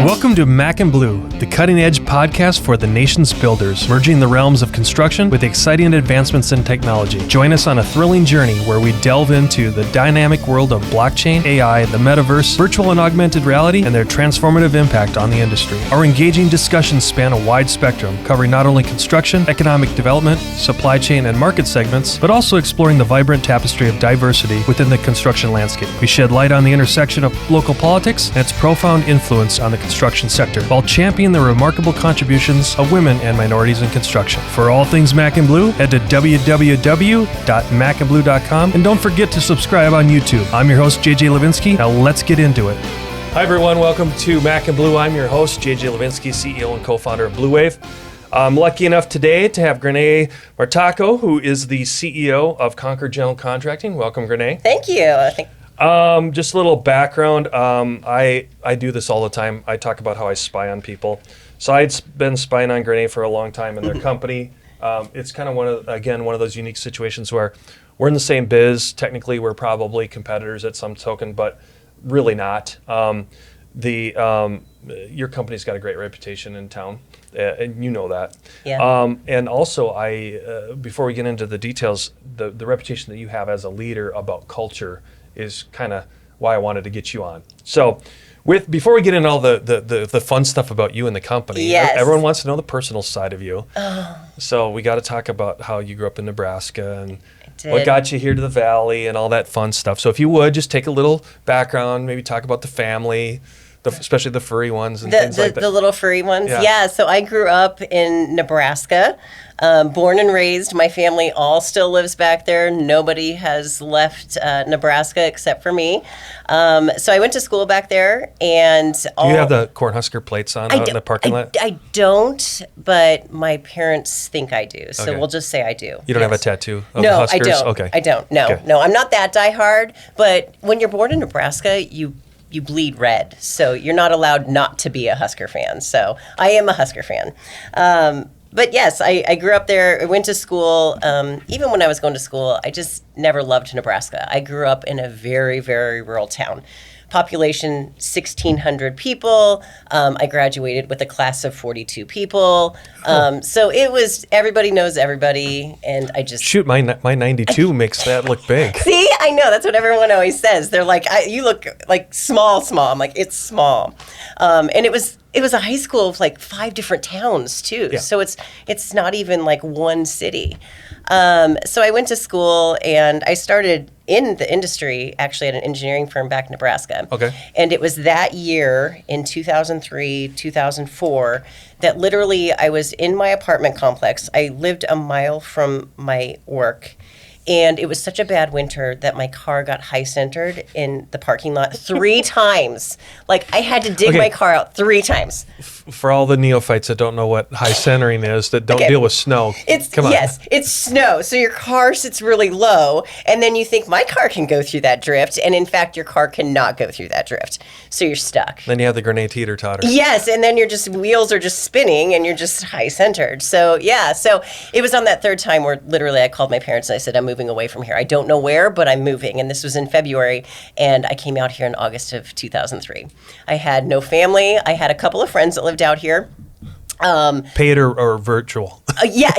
Welcome to MAC Bleu, the cutting-edge podcast for the nation's builders, merging the realms of construction with exciting advancements in technology. Join us on a thrilling journey where we delve into the dynamic world of blockchain, AI, the metaverse, virtual and augmented reality, and their transformative impact on the industry. Our engaging discussions span a wide spectrum, covering not only construction, economic development, supply chain, and market segments, but also exploring the vibrant tapestry of diversity within the construction landscape. We shed light on the intersection of local politics and its profound influence on the construction sector, while championing the remarkable contributions of women and minorities in construction. For all things MAC Bleu, head to www.macandblue.com, and don't forget to subscribe on YouTube. I'm your host, JJ Levinsky. Now let's get into it. Hi everyone, welcome to MAC Bleu. I'm your host, JJ Levinsky, CEO and co-founder of Blue Wave. I'm lucky enough today to have Grenee Martacho, who is the CEO of Concord General Contracting. Welcome, Grenee. Thank you. Just a little background. I do this all the time. I talk about how I spy on people. So I'd been spying on Grenee for a long time in their company. It's kind of one of those unique situations where we're in the same biz. Technically, we're probably competitors at some token, but really not. Your company's got a great reputation in town, and you know that. Yeah. And also, before we get into the details, the reputation that you have as a leader about culture is kind of why I wanted to get you on. So, before we get into all the fun stuff about you and the company, yes. Everyone wants to know the personal side of you. Oh. So we got to talk about how you grew up in Nebraska and what got you here to the Valley and all that fun stuff. So if you would, just take a little background, maybe talk about the family, especially the furry ones and things like that. The little furry ones? Yeah. So I grew up in Nebraska, born and raised. My family all still lives back there. Nobody has left Nebraska except for me. So I went to school back there. And do you have the Cornhusker plates on out in the parking lot? I don't, but my parents think I do. So we'll just say I do. You don't have a tattoo of No, Huskers? I don't. Okay. I don't. No, Okay. no, I'm not that diehard. But when you're born in Nebraska, you bleed red, so you're not allowed not to be a Husker fan. So I am a Husker fan. But yes, I grew up there. I went to school. Even when I was going to school, I just never loved Nebraska. I grew up in a very, very rural town. Population 1,600 people. I graduated with a class of 42 people. So it was everybody knows everybody, and I just shoot. My 92 makes that look big. See, I know that's what everyone always says. They're like, you look like small. I'm like, it's small, and it was a high school of like 5 different towns too. Yeah. So it's not even like one city. So I went to school and I started in the industry, actually at an engineering firm back in Nebraska. Okay. And it was that year in 2003, 2004, that literally I was in my apartment complex. I lived a mile from my work. And it was such a bad winter that my car got high-centered in the parking lot 3 times. Like, I had to dig my car out 3 times. For all the neophytes that don't know what high centering is, that don't deal with snow, come on. Yes, it's snow. So your car sits really low, and then you think, my car can go through that drift. And in fact, your car cannot go through that drift. So you're stuck. Then you have the Grenee teeter-totter. Yes, and then wheels are just spinning, and you're just high-centered. So, yeah, so it was on that 3rd time where literally I called my parents and I said, I'm moving away from here. I don't know where, but I'm moving. And this was in February, and I came out here in August of 2003. I had no family. I had a couple of friends that lived out here. Paid or virtual? Yeah,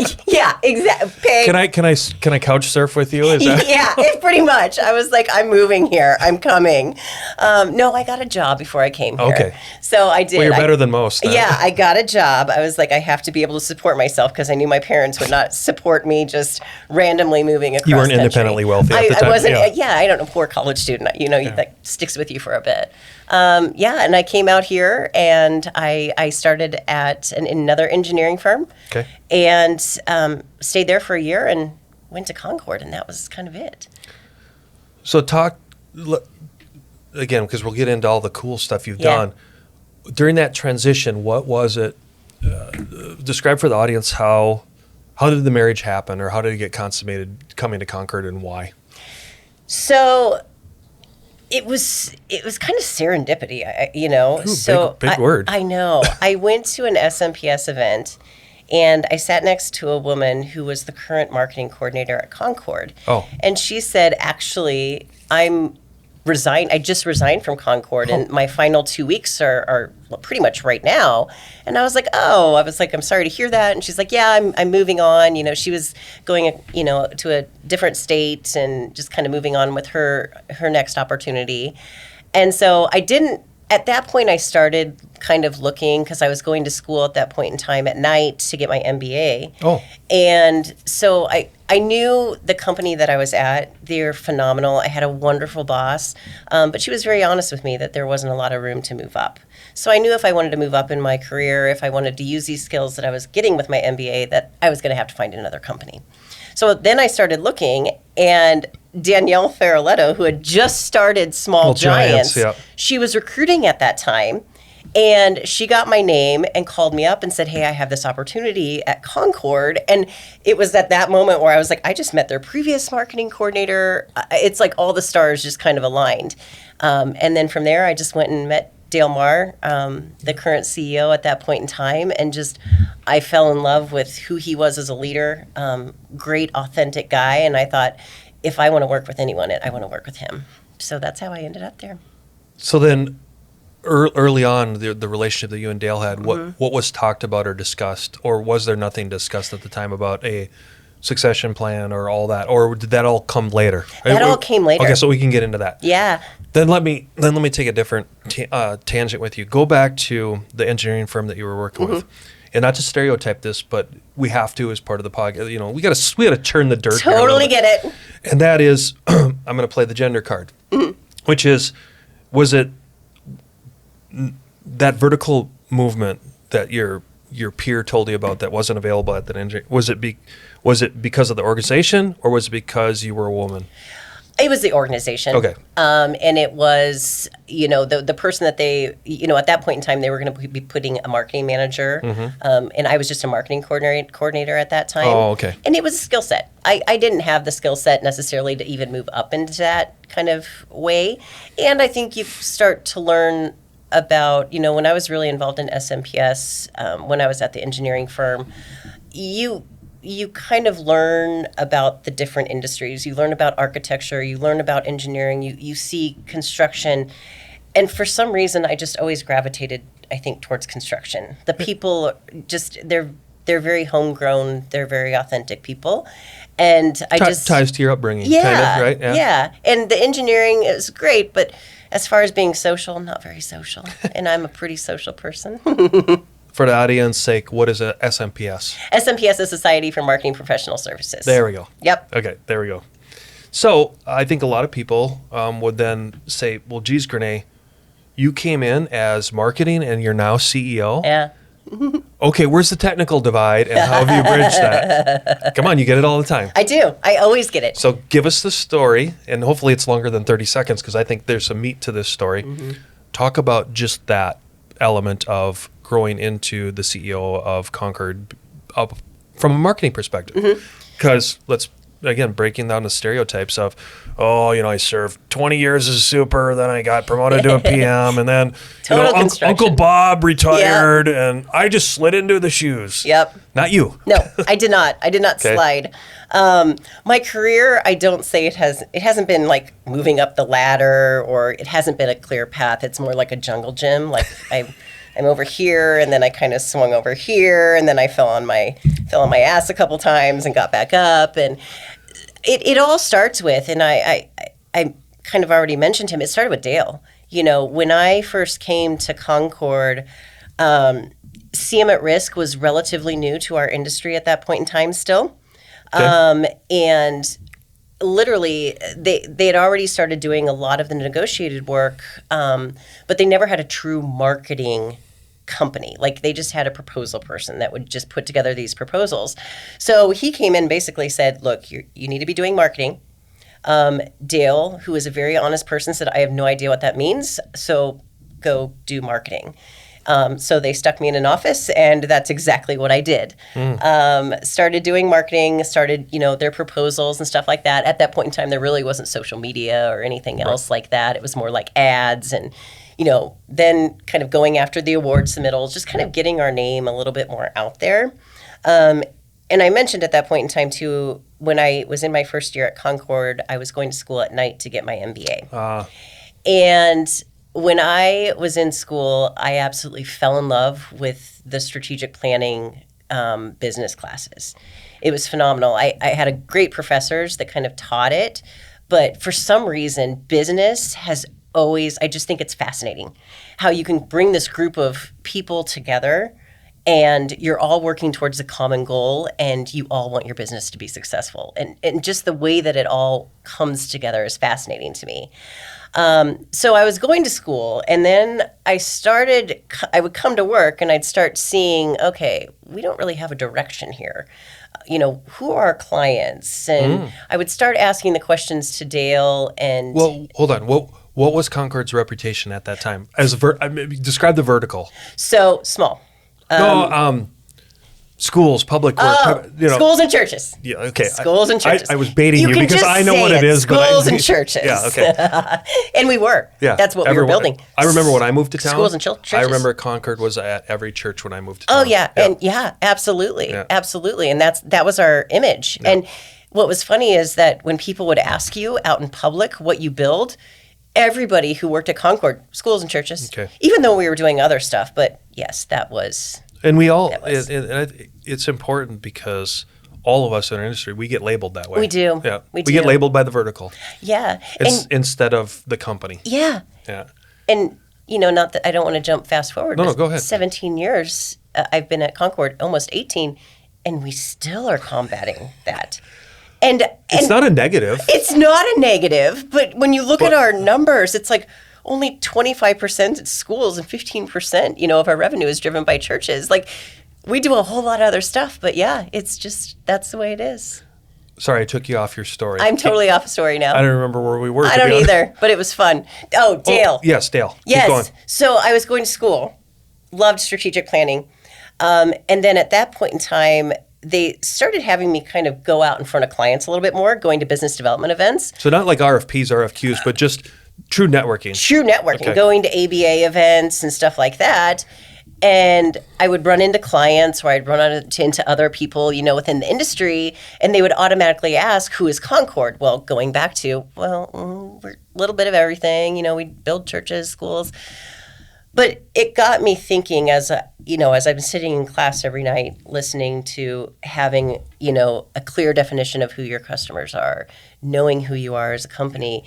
exactly. Can I couch surf with you? Is that? Yeah, pretty much. I was like, I'm moving here. I'm coming. No, I got a job before I came here. Okay. So I did. Well, you're better than most. Huh? Yeah, I got a job. I was like, I have to be able to support myself because I knew my parents would not support me just randomly moving across You weren't country. independently wealthy at the time. I wasn't. I don't know, poor college student. That sticks with you for a bit. And I came out here and I started at another engineering firm. Okay. And stayed there for a year and went to Concord, and that was kind of it. So talk again, because we'll get into all the cool stuff you've done. During that transition, what was it? Describe for the audience how did the marriage happen, or how did it get consummated coming to Concord, and why? So it was kind of serendipity, Ooh, big word. I know. I went to an SMPS event, and I sat next to a woman who was the current marketing coordinator at Concord. Oh. And she said, actually, I'm I just resigned from Concord, and my final 2 weeks are pretty much right now. And I was like, I'm sorry to hear that. And she's like, yeah, I'm moving on. She was going, to a different state and just kind of moving on with her next opportunity. And so at that point, I started kind of looking, because I was going to school at that point in time at night to get my MBA. Oh. And so I knew the company that I was at. They're phenomenal. I had a wonderful boss, but she was very honest with me that there wasn't a lot of room to move up. So I knew if I wanted to move up in my career, if I wanted to use these skills that I was getting with my MBA, that I was going to have to find another company. So then I started looking, and Danielle Ferraletto, who had just started Small Giants, she was recruiting at that time, and she got my name and called me up and said, hey, I have this opportunity at Concord. And it was at that moment where I was like, I just met their previous marketing coordinator. It's like all the stars just kind of aligned. And then from there, I just went and met Dale Marr, the current CEO at that point in time, and I fell in love with who he was as a leader, great, authentic guy, and I thought, if I want to work with anyone, I want to work with him. So that's how I ended up there. So then, early on, the relationship that you and Dale had, what was talked about or discussed, or was there nothing discussed at the time about a succession plan or all that, or did that all come later? That all came later. Okay, so we can get into that. Yeah. Then let me take a different tangent with you. Go back to the engineering firm that you were working with, and not to stereotype this, but we have to as part of the podcast. We got to turn the dirt. Totally get it. And that is, I'm going to play the gender card, which is, was it that vertical movement that your peer told you about that wasn't available at that engineering? Was it because of the organization, or was it because you were a woman? It was the organization. Okay. And it was, the person that they, at that point in time, they were going to be putting a marketing manager. And I was just a marketing coordinator at that time. Oh, okay. And it was a skill set. I didn't have the skill set necessarily to even move up into that kind of way. And I think you start to learn about, when I was really involved in SMPS, when I was at the engineering firm, you kind of learn about the different industries. You learn about architecture. You learn about engineering. You see construction. And for some reason, I just always gravitated, I think, towards construction. The people they're very homegrown. They're very authentic people. And ties to your upbringing, yeah, kind of, right? Yeah. And the engineering is great, but as far as being social, I'm not very social. And I'm a pretty social person. For the audience's sake, what is a SMPS? SMPS is Society for Marketing Professional Services. There we go. Yep. Okay, there we go. So I think a lot of people would then say, well, geez, Grenee, you came in as marketing and you're now CEO? Yeah. Okay, where's the technical divide and how have you bridged that? Come on, you get it all the time. I do. I always get it. So give us the story, and hopefully it's longer than 30 seconds because I think there's some meat to this story. Talk about just that element of growing into the CEO of Concord from a marketing perspective. Because breaking down the stereotypes of, I served 20 years as a super, then I got promoted to a PM, and then Uncle Bob retired, and I just slid into the shoes. Yep. Not you. No, I did not. I did not Okay. slide. My career, I don't say it hasn't been like moving up the ladder, or it hasn't been a clear path. It's more like a jungle gym. Like I'm over here, and then I kind of swung over here, and then I fell on my ass a couple times and got back up. And it all starts with, and I kind of already mentioned him. It started with Dale. When I first came to Concord, CM at Risk was relatively new to our industry at that point in time still. Okay. And literally, they had already started doing a lot of the negotiated work, but they never had a true marketing company. Like, they just had a proposal person that would just put together these proposals. So he came in and basically said, look, you need to be doing marketing. Dale, who is a very honest person, said, I have no idea what that means, so go do marketing. So they stuck me in an office, and that's exactly what I did. Started doing marketing, started, their proposals and stuff like that. At that point in time, there really wasn't social media or anything else like that. It was more like ads and, then kind of going after the award submittals, just kind of getting our name a little bit more out there. And I mentioned at that point in time, too, when I was in my first year at Concord, I was going to school at night to get my MBA. And when I was in school, I absolutely fell in love with the strategic planning business classes. It was phenomenal. I had a great professors that kind of taught it, but for some reason, business has always, I just think it's fascinating how you can bring this group of people together and you're all working towards a common goal and you all want your business to be successful. And just the way that it all comes together is fascinating to me. So I was going to school and then I would come to work and I'd start seeing, okay, we don't really have a direction here. Who are our clients? And I would start asking the questions to Dale and... Well, hold on. What was Concord's reputation at that time? Describe the vertical. So, small. Schools, public work. Schools and churches. Yeah, okay. Schools and churches. I was baiting you because I know what it is. Schools and churches. Yeah, okay. And we were. Yeah, that's what we were building. I remember when I moved to town. Schools and churches. I remember Concord was at every church when I moved to town. Oh yeah, and absolutely, absolutely, and that was our image. Yeah. And what was funny is that when people would ask you out in public what you build, everybody who worked at Concord, schools and churches, even though we were doing other stuff, but yes, that was. And it's important because all of us in our industry, we get labeled that way. We do. Yeah. We get labeled by the vertical. Yeah. Instead of the company. Yeah. Yeah. And, not that I don't want to jump fast forward. No, go ahead. 17 years, I've been at Concord, almost 18, and we still are combating that. And it's not a negative. It's not a negative, but when you look at our numbers, it's like, only 25% at schools and 15%, of our revenue is driven by churches. Like, we do a whole lot of other stuff, but yeah, it's just, that's the way it is. Sorry, I took you off your story. I'm totally off story now. I don't remember where we were. I don't either, but it was fun. Oh, Dale. Yes, Dale. Yes. Keep going. So I was going to school, loved strategic planning. And then at that point in time, they started having me kind of go out in front of clients a little bit more, going to business development events. So not like RFPs, RFQs, but just true networking. True networking, going to ABA events and stuff like that. And I would run into clients or I'd run into other people, within the industry, and they would automatically ask, who is Concord? Well, going back to, we're a little bit of everything. We build churches, schools. But it got me thinking as I've been sitting in class every night listening to having, a clear definition of who your customers are, knowing who you are as a company.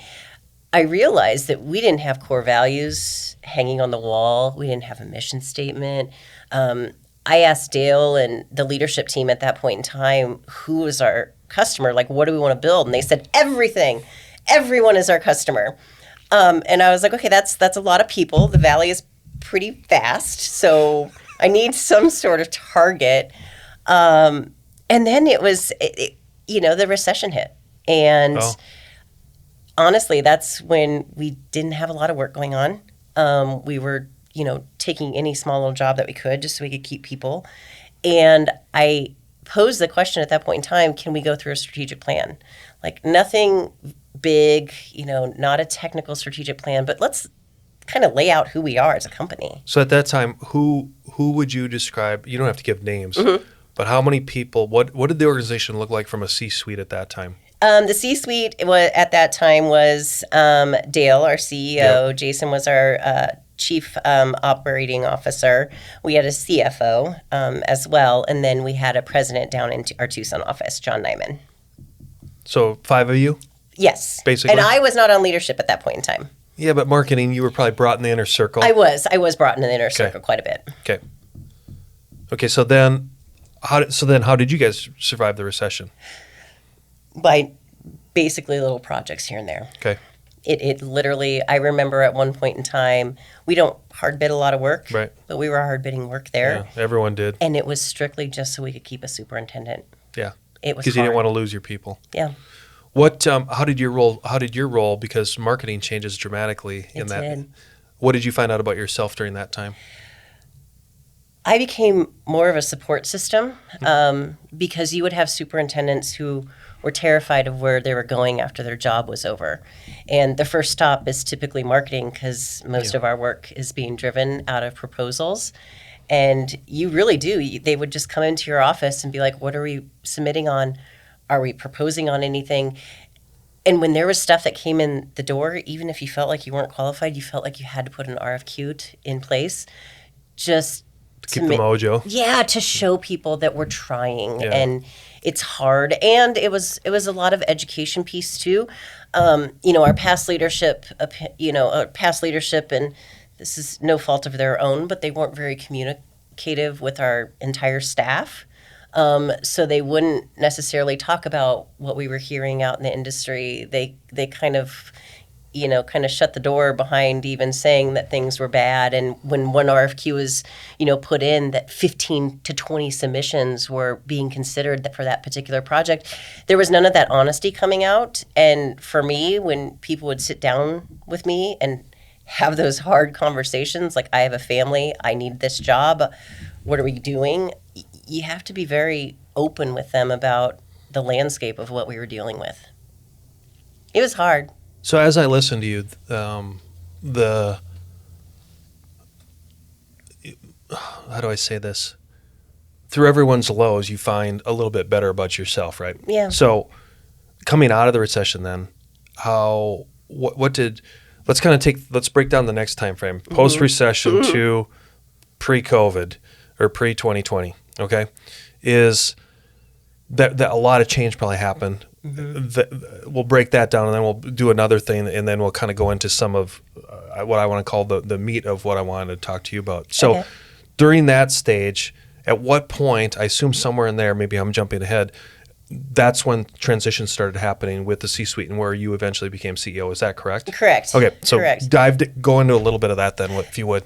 I realized that we didn't have core values hanging on the wall. We didn't have a mission statement. I asked Dale and the leadership team at that point in time, who was our customer? Like, what do we want to build? And they said, everything. Everyone is our customer. And I was like, okay, that's a lot of people. The valley is pretty vast, so I need some sort of target. And then it was, the recession hit. And honestly, that's when we didn't have a lot of work going on. We were, taking any small little job that we could just so we could keep people. And I posed the question at that point in time, can we go through a strategic plan? Like nothing big, not a technical strategic plan, but let's kind of lay out who we are as a company. So at that time, who would you describe, you don't have to give names, but how many people, what did the organization look like from a C-suite at that time? The C-suite at that time was Dale, our CEO. Yep. Jason was our chief operating officer. We had a CFO as well. And then we had a president down in our Tucson office, John Nyman. So 5 of you? Yes. Basically. And I was not on leadership at that point in time. Yeah, but marketing, you were probably brought in the inner circle. I was brought in the inner circle quite a bit. Okay. So then how did you guys survive the recession? By basically little projects here and there. Okay. It literally, I remember at one point in time, we don't hard bid a lot of work, right? But we were hard bidding work there. Yeah, everyone did. And it was strictly just so we could keep a superintendent. Yeah. It was because you didn't want to lose your people. Yeah. What? How did your role? Because marketing changes dramatically in that. Did. What did you find out about yourself during that time? I became more of a support system because you would have superintendents who were terrified of where they were going after their job was over. And the first stop is typically marketing because most of our work is being driven out of proposals. And you really do. They would just come into your office and be like, what are we submitting on? Are we proposing on anything? And when there was stuff that came in the door, even if you felt like you weren't qualified, you felt like you had to put an RFQ in place just Keep the mojo. Yeah, to show people that we're trying. Yeah. And it's hard. And it was a lot of education piece too. Our past leadership, and this is no fault of their own, but they weren't very communicative with our entire staff. So they wouldn't necessarily talk about what we were hearing out in the industry. They kind of shut the door behind even saying that things were bad. And when one RFQ was, put in, that 15 to 20 submissions were being considered for that particular project, there was none of that honesty coming out. And for me, when people would sit down with me and have those hard conversations, like, I have a family, I need this job, what are we doing? You have to be very open with them about the landscape of what we were dealing with. It was hard. So as I listen to you, how do I say this? Through everyone's lows, you find a little bit better about yourself, right? Yeah. So coming out of the recession then, let's break down the next time frame. Post-recession to pre-COVID or pre-2020, okay? Is that a lot of change probably happened. We'll break that down, and then we'll do another thing, and then we'll kind of go into some of what I want to call the meat of what I wanted to talk to you about. So during that stage, at what point, I assume somewhere in there, maybe I'm jumping ahead, that's when transitions started happening with the C-suite and where you eventually became CEO. Is that correct? Correct. Okay, so Correct. Go into a little bit of that then, if you would.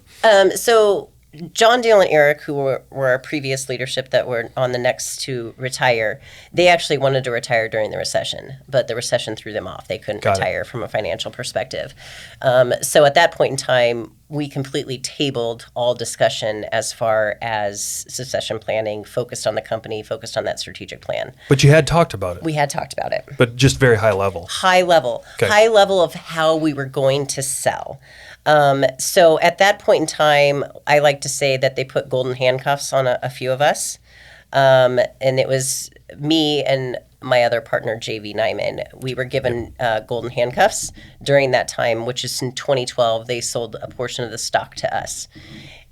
So John, Dale, and Eric, who were our previous leadership that were on the next to retire, they actually wanted to retire during the recession, but the recession threw them off. They couldn't retire from a financial perspective. So at that point in time, we completely tabled all discussion as far as succession planning, focused on the company, focused on that strategic plan. But you had talked about it. We had talked about it. But just very high level. High level. Okay. High level of how we were going to sell. So at that point in time, I like to say that they put golden handcuffs on a few of us. And it was me and my other partner, J.V. Nyman. We were given golden handcuffs during that time, which is in 2012. They sold a portion of the stock to us.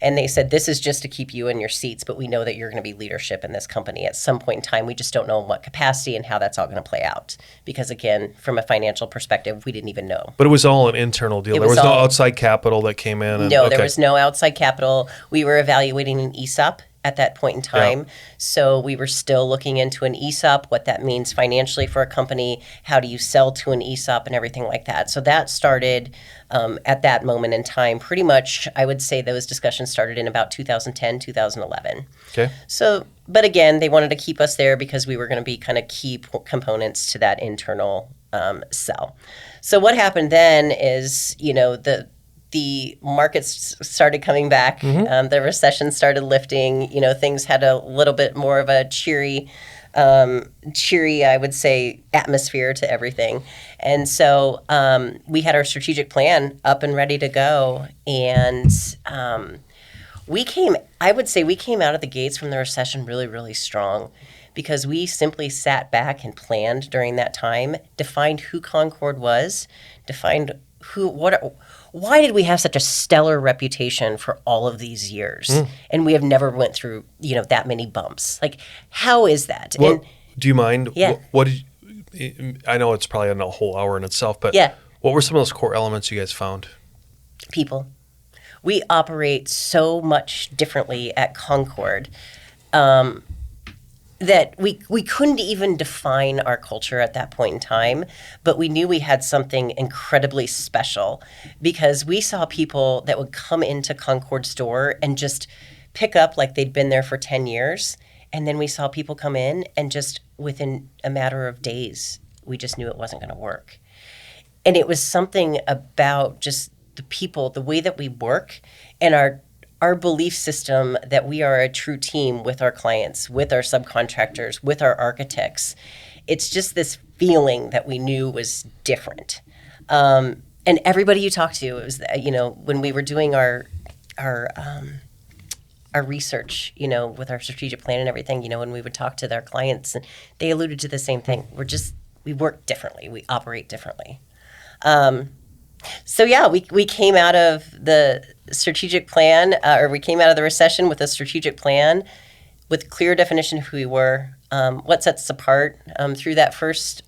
And they said, this is just to keep you in your seats, but we know that you're going to be leadership in this company at some point in time. We just don't know in what capacity and how that's all going to play out. Because again, from a financial perspective, we didn't even know. But it was all an internal deal. There was no outside capital that came in. There was no outside capital. We were evaluating an ESOP at that point in time. Yeah. So we were still looking into an ESOP, what that means financially for a company, how do you sell to an ESOP and everything like that. So that started at that moment in time. Pretty much, I would say those discussions started in about 2010, 2011. Okay. So, but again, they wanted to keep us there because we were going to be kind of key components to that internal sell. So what happened then is, the markets started coming back. The recession started lifting. Things had a little bit more of a cheery, I would say, atmosphere to everything. And so we had our strategic plan up and ready to go. And we came out of the gates from the recession really, really strong, because we simply sat back and planned during that time, defined who Concord was, defined why did we have such a stellar reputation for all of these years? And we have never went through, that many bumps. Like, how is that? Do you mind? Yeah. I know it's probably a whole hour in itself, but what were some of those core elements you guys found? People. We operate so much differently at Concord that we couldn't even define our culture at that point in time, but we knew we had something incredibly special, because we saw people that would come into Concord's door and just pick up like they'd been there for 10 years. And then we saw people come in and just within a matter of days, we just knew it wasn't going to work. And it was something about just the people, the way that we work, and our belief system that we are a true team with our clients, with our subcontractors, with our architects. It's just this feeling that we knew was different. And everybody you talk to, it was, when we were doing our research, with our strategic plan and everything, when we would talk to their clients, and they alluded to the same thing. work differently. We operate differently. So yeah, we came out of the strategic plan, or we came out of the recession with a strategic plan, with clear definition of who we were, what sets us apart. Through that first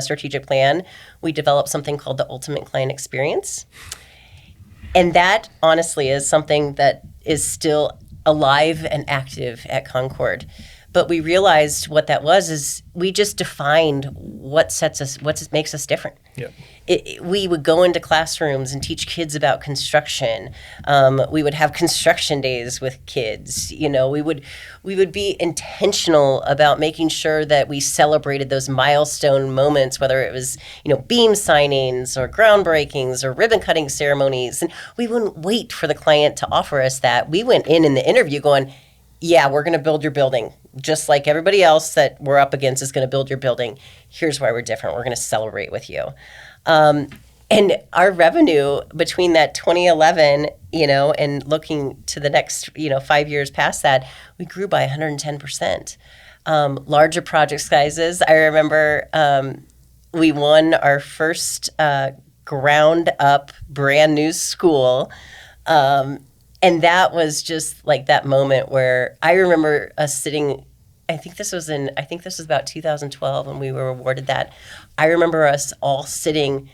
strategic plan, we developed something called the Ultimate Client Experience, and that honestly is something that is still alive and active at Concord. But we realized what that was is we just defined what makes us different. Yeah. We would go into classrooms and teach kids about construction. We would have construction days with kids. We would be intentional about making sure that we celebrated those milestone moments, whether it was beam signings or groundbreakings or ribbon cutting ceremonies. And we wouldn't wait for the client to offer us that. We went in the interview going, yeah, we're going to build your building. Just like everybody else that we're up against is going to build your building. Here's why we're different. We're going to celebrate with you. And our revenue between that 2011, and looking to the next, 5 years past that, we grew by 110%. Larger project sizes. I remember we won our first ground up brand new school. And that was just like that moment where I remember us sitting, I think this was about 2012 when we were awarded that. I remember us all sitting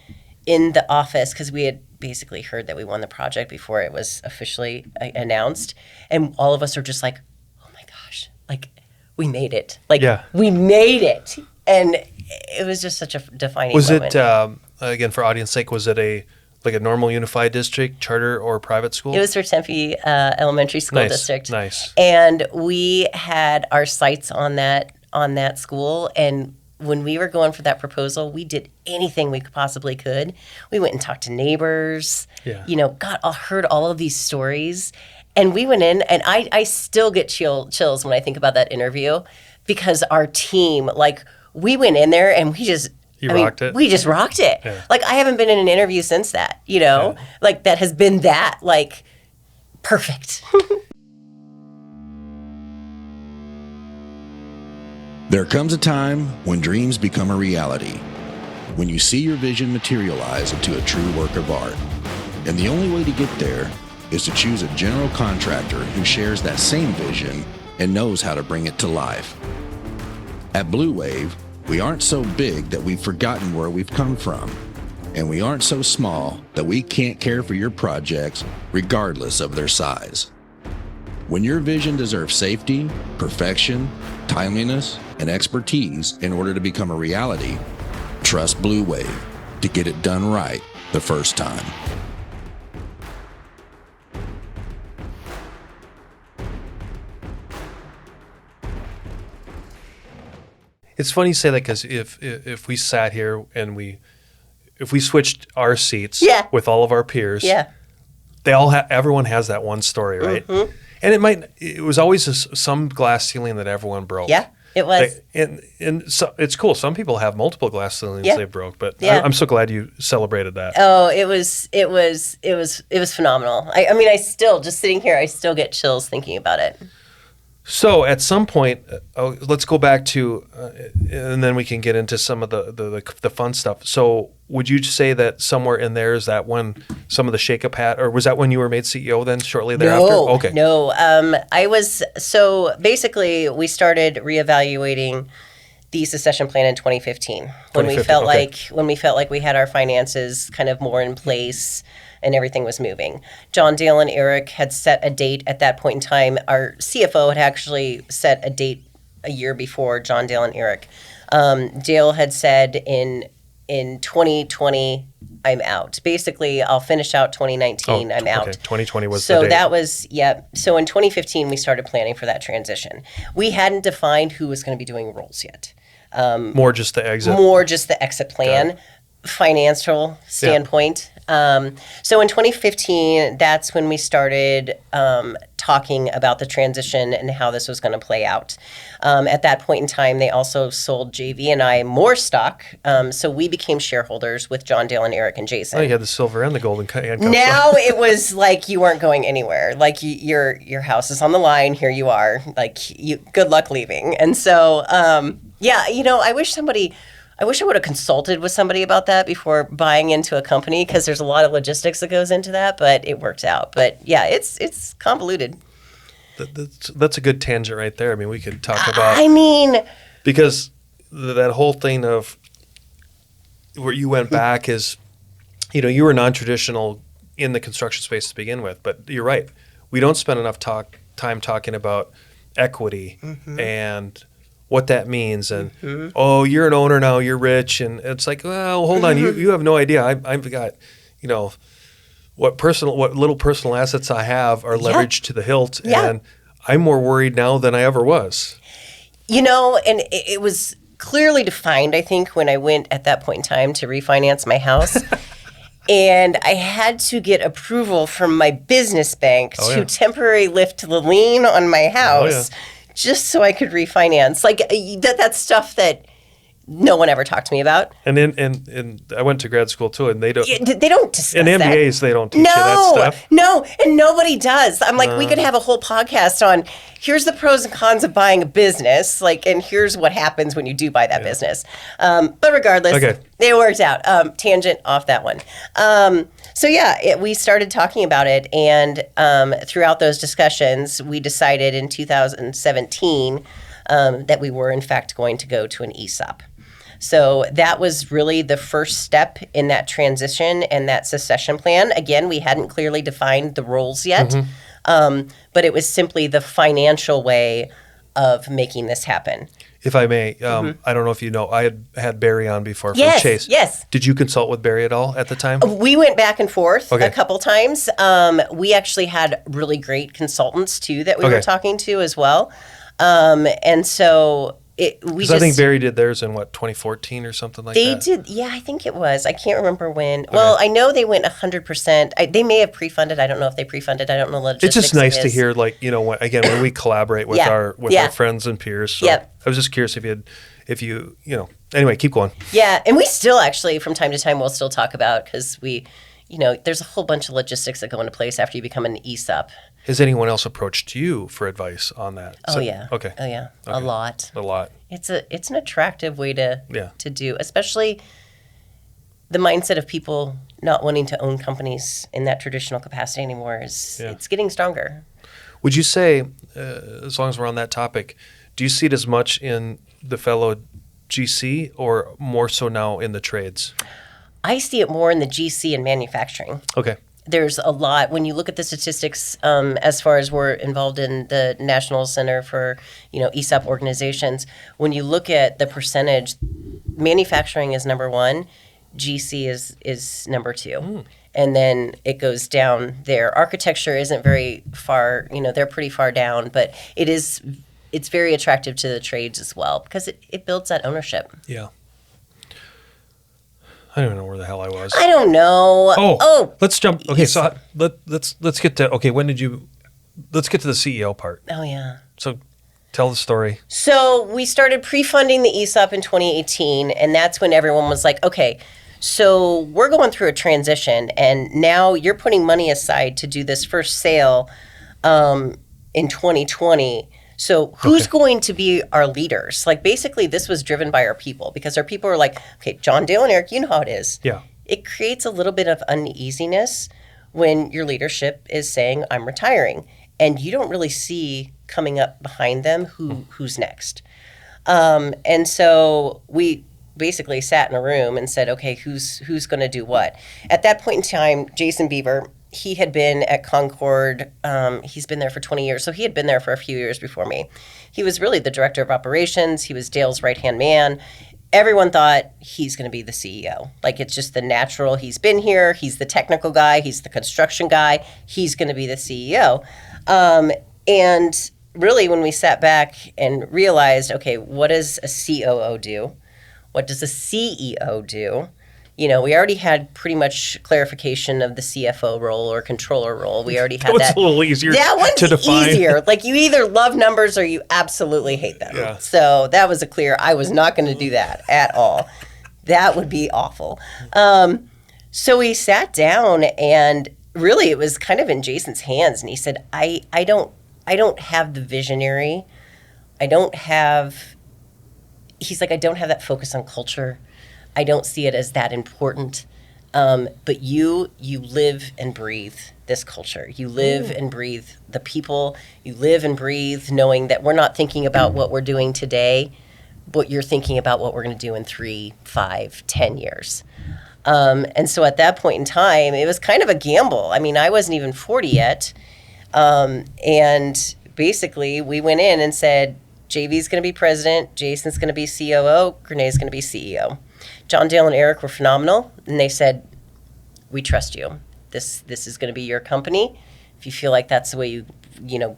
in the office because we had basically heard that we won the project before it was officially announced. And all of us are just like, oh my gosh, like we made it. We made it. And it was just such a defining moment. Was it, again, for audience sake, was it a normal unified district, charter, or private school? It was for Tempe Elementary School District. Nice. And we had our sights on that school. And when we were going for that proposal, we did anything we possibly could. We went and talked to neighbors. Yeah. Heard all of these stories. And we went in, and I still get chills when I think about that interview, because our team, we went in there and we just... rocked it? We just rocked it. Yeah. I haven't been in an interview since that, that has been that, perfect. There comes a time when dreams become a reality, when you see your vision materialize into a true work of art. And the only way to get there is to choose a general contractor who shares that same vision and knows how to bring it to life. At Blue Wave, we aren't so big that we've forgotten where we've come from, and we aren't so small that we can't care for your projects regardless of their size. When your vision deserves safety, perfection, timeliness, and expertise in order to become a reality, trust Blue Wave to get it done right the first time. It's funny you say that, because if we sat here and if we switched our seats with all of our peers, they all everyone has that one story, right? Mm-hmm. And it was always some glass ceiling that everyone broke. Yeah, it was. And so it's cool. Some people have multiple glass ceilings they broke, but I'm so glad you celebrated that. Oh, it was phenomenal. I still, just sitting here, I still get chills thinking about it. So at some point, let's go back to, and then we can get into some of the fun stuff. So would you say that somewhere in there is that when some of the shakeup or was that when you were made CEO then shortly thereafter? No. So basically we started reevaluating the succession plan in 2015 when we felt like we had our finances kind of more in place and everything was moving. John, Dale, and Eric had set a date at that point in time. Our CFO had actually set a date a year before John, Dale, and Eric. Dale had said in 2020, I'm out. Basically, I'll finish out 2019, I'm out. 2020 was so the date. that was, So in 2015, we started planning for that transition. We hadn't defined who was going to be doing roles yet. More just the exit? More just the exit plan, financial standpoint. So in 2015, that's when we started talking about the transition and how this was going to play out. At that point in time, they also sold JV and I more stock. So we became shareholders with John, Dale, and Eric and Jason. Oh, you had the silver and the golden handcuffs. Now it was like you weren't going anywhere. Like your house is on the line. Here you are. Like good luck leaving. And so, I wish I would have consulted with somebody about that before buying into a company, because there's a lot of logistics that goes into that, but it worked out. But yeah, it's convoluted. That's a good tangent right there. I mean, we could talk about... Because that whole thing of where you went back is, you were non-traditional in the construction space to begin with, but you're right. We don't spend enough time talking about equity and what that means, and oh, you're an owner now, you're rich, and it's like, well, hold on, you have no idea. I've got, what little personal assets I have are leveraged to the hilt, and I'm more worried now than I ever was. And it was clearly defined, I think, when I went at that point in time to refinance my house. And I had to get approval from my business bank to temporarily lift the lien on my house. Just so I could refinance. Like, that's stuff that no one ever talked to me about. And I went to grad school too, and they don't discuss in MBAs, they don't teach you that stuff. No, and nobody does. I'm like, we could have a whole podcast on here's the pros and cons of buying a business, and here's what happens when you do buy that business. But regardless, it worked out. Tangent off that one. We started talking about it, and throughout those discussions, we decided in 2017 that we were in fact going to go to an ESOP. So that was really the first step in that transition and that succession plan. Again, we hadn't clearly defined the roles yet, but it was simply the financial way of making this happen. If I may, I don't know if you know, I had Barry on before from Chase. Yes. Did you consult with Barry at all at the time? We went back and forth a couple times. We actually had really great consultants too that we were talking to as well. And so I think Barry did theirs in 2014 or something like that? They did, yeah, I think it was. I can't remember when. Well, I know they went 100%. They may have pre-funded. I don't know if they pre-funded. I don't know logistics. It's just nice to hear, when we collaborate with our friends and peers. So I was just curious if you anyway, keep going. Yeah, and we still actually, from time to time, we'll still talk about, because there's a whole bunch of logistics that go into place after you become an ESOP. Has anyone else approached you for advice on that? Okay. Oh, yeah. A lot. It's an attractive way to do, especially the mindset of people not wanting to own companies in that traditional capacity anymore. It's getting stronger. Would you say, as long as we're on that topic, do you see it as much in the fellow GC or more so now in the trades? I see it more in the GC and manufacturing. Okay. There's a lot. When you look at the statistics, as far as we're involved in the National Center for, ESOP organizations, when you look at the percentage, manufacturing is number one, GC is number two. And then it goes down there. Architecture isn't very far, they're pretty far down, but it's very attractive to the trades as well, because it builds that ownership. Yeah. I don't know where the hell I was. I don't know. Oh. Let's jump. Okay, so let's get to. Okay, let's get to the CEO part. Oh yeah. So, tell the story. So we started pre-funding the ESOP in 2018, and that's when everyone was like, okay, so we're going through a transition, and now you're putting money aside to do this first sale in 2020. So who's going to be our leaders? Basically, this was driven by our people, because our people are like, okay, John, Dale, and Eric, you know how it is. Yeah. It creates a little bit of uneasiness when your leadership is saying, I'm retiring, and you don't really see coming up behind them who's next. And so we basically sat in a room and said, okay, who's going to do what? At that point in time, Jason Beaver, he had been at Concord. He's been there for 20 years. So he had been there for a few years before me. He was really the director of operations. He was Dale's right-hand man. Everyone thought he's going to be the CEO. It's just the natural. He's been here. He's the technical guy. He's the construction guy. He's going to be the CEO. And really, when we sat back and realized, okay, what does a COO do? What does a CEO do? We already had pretty much clarification of the CFO role or controller role. We already had that. It's a little easier that one's to define. Easier. Like, you either love numbers or you absolutely hate them. Yeah. So that was I was not going to do that at all. That would be awful. So we sat down, and really it was kind of in Jason's hands, and he said, I don't have the visionary. He's like, I don't have that focus on culture. I don't see it as that important. But you live and breathe this culture. You live and breathe the people. You live and breathe knowing that we're not thinking about what we're doing today, but you're thinking about what we're going to do in 3, 5, 10 years. And so at that point in time, it was kind of a gamble. I mean, I wasn't even 40 yet. And basically, we went in and said, JV's going to be president, Jason's going to be COO, Grenee's going to be CEO. John, Dale, and Eric were phenomenal, and they said, we trust you. This is going to be your company. If you feel like that's the way you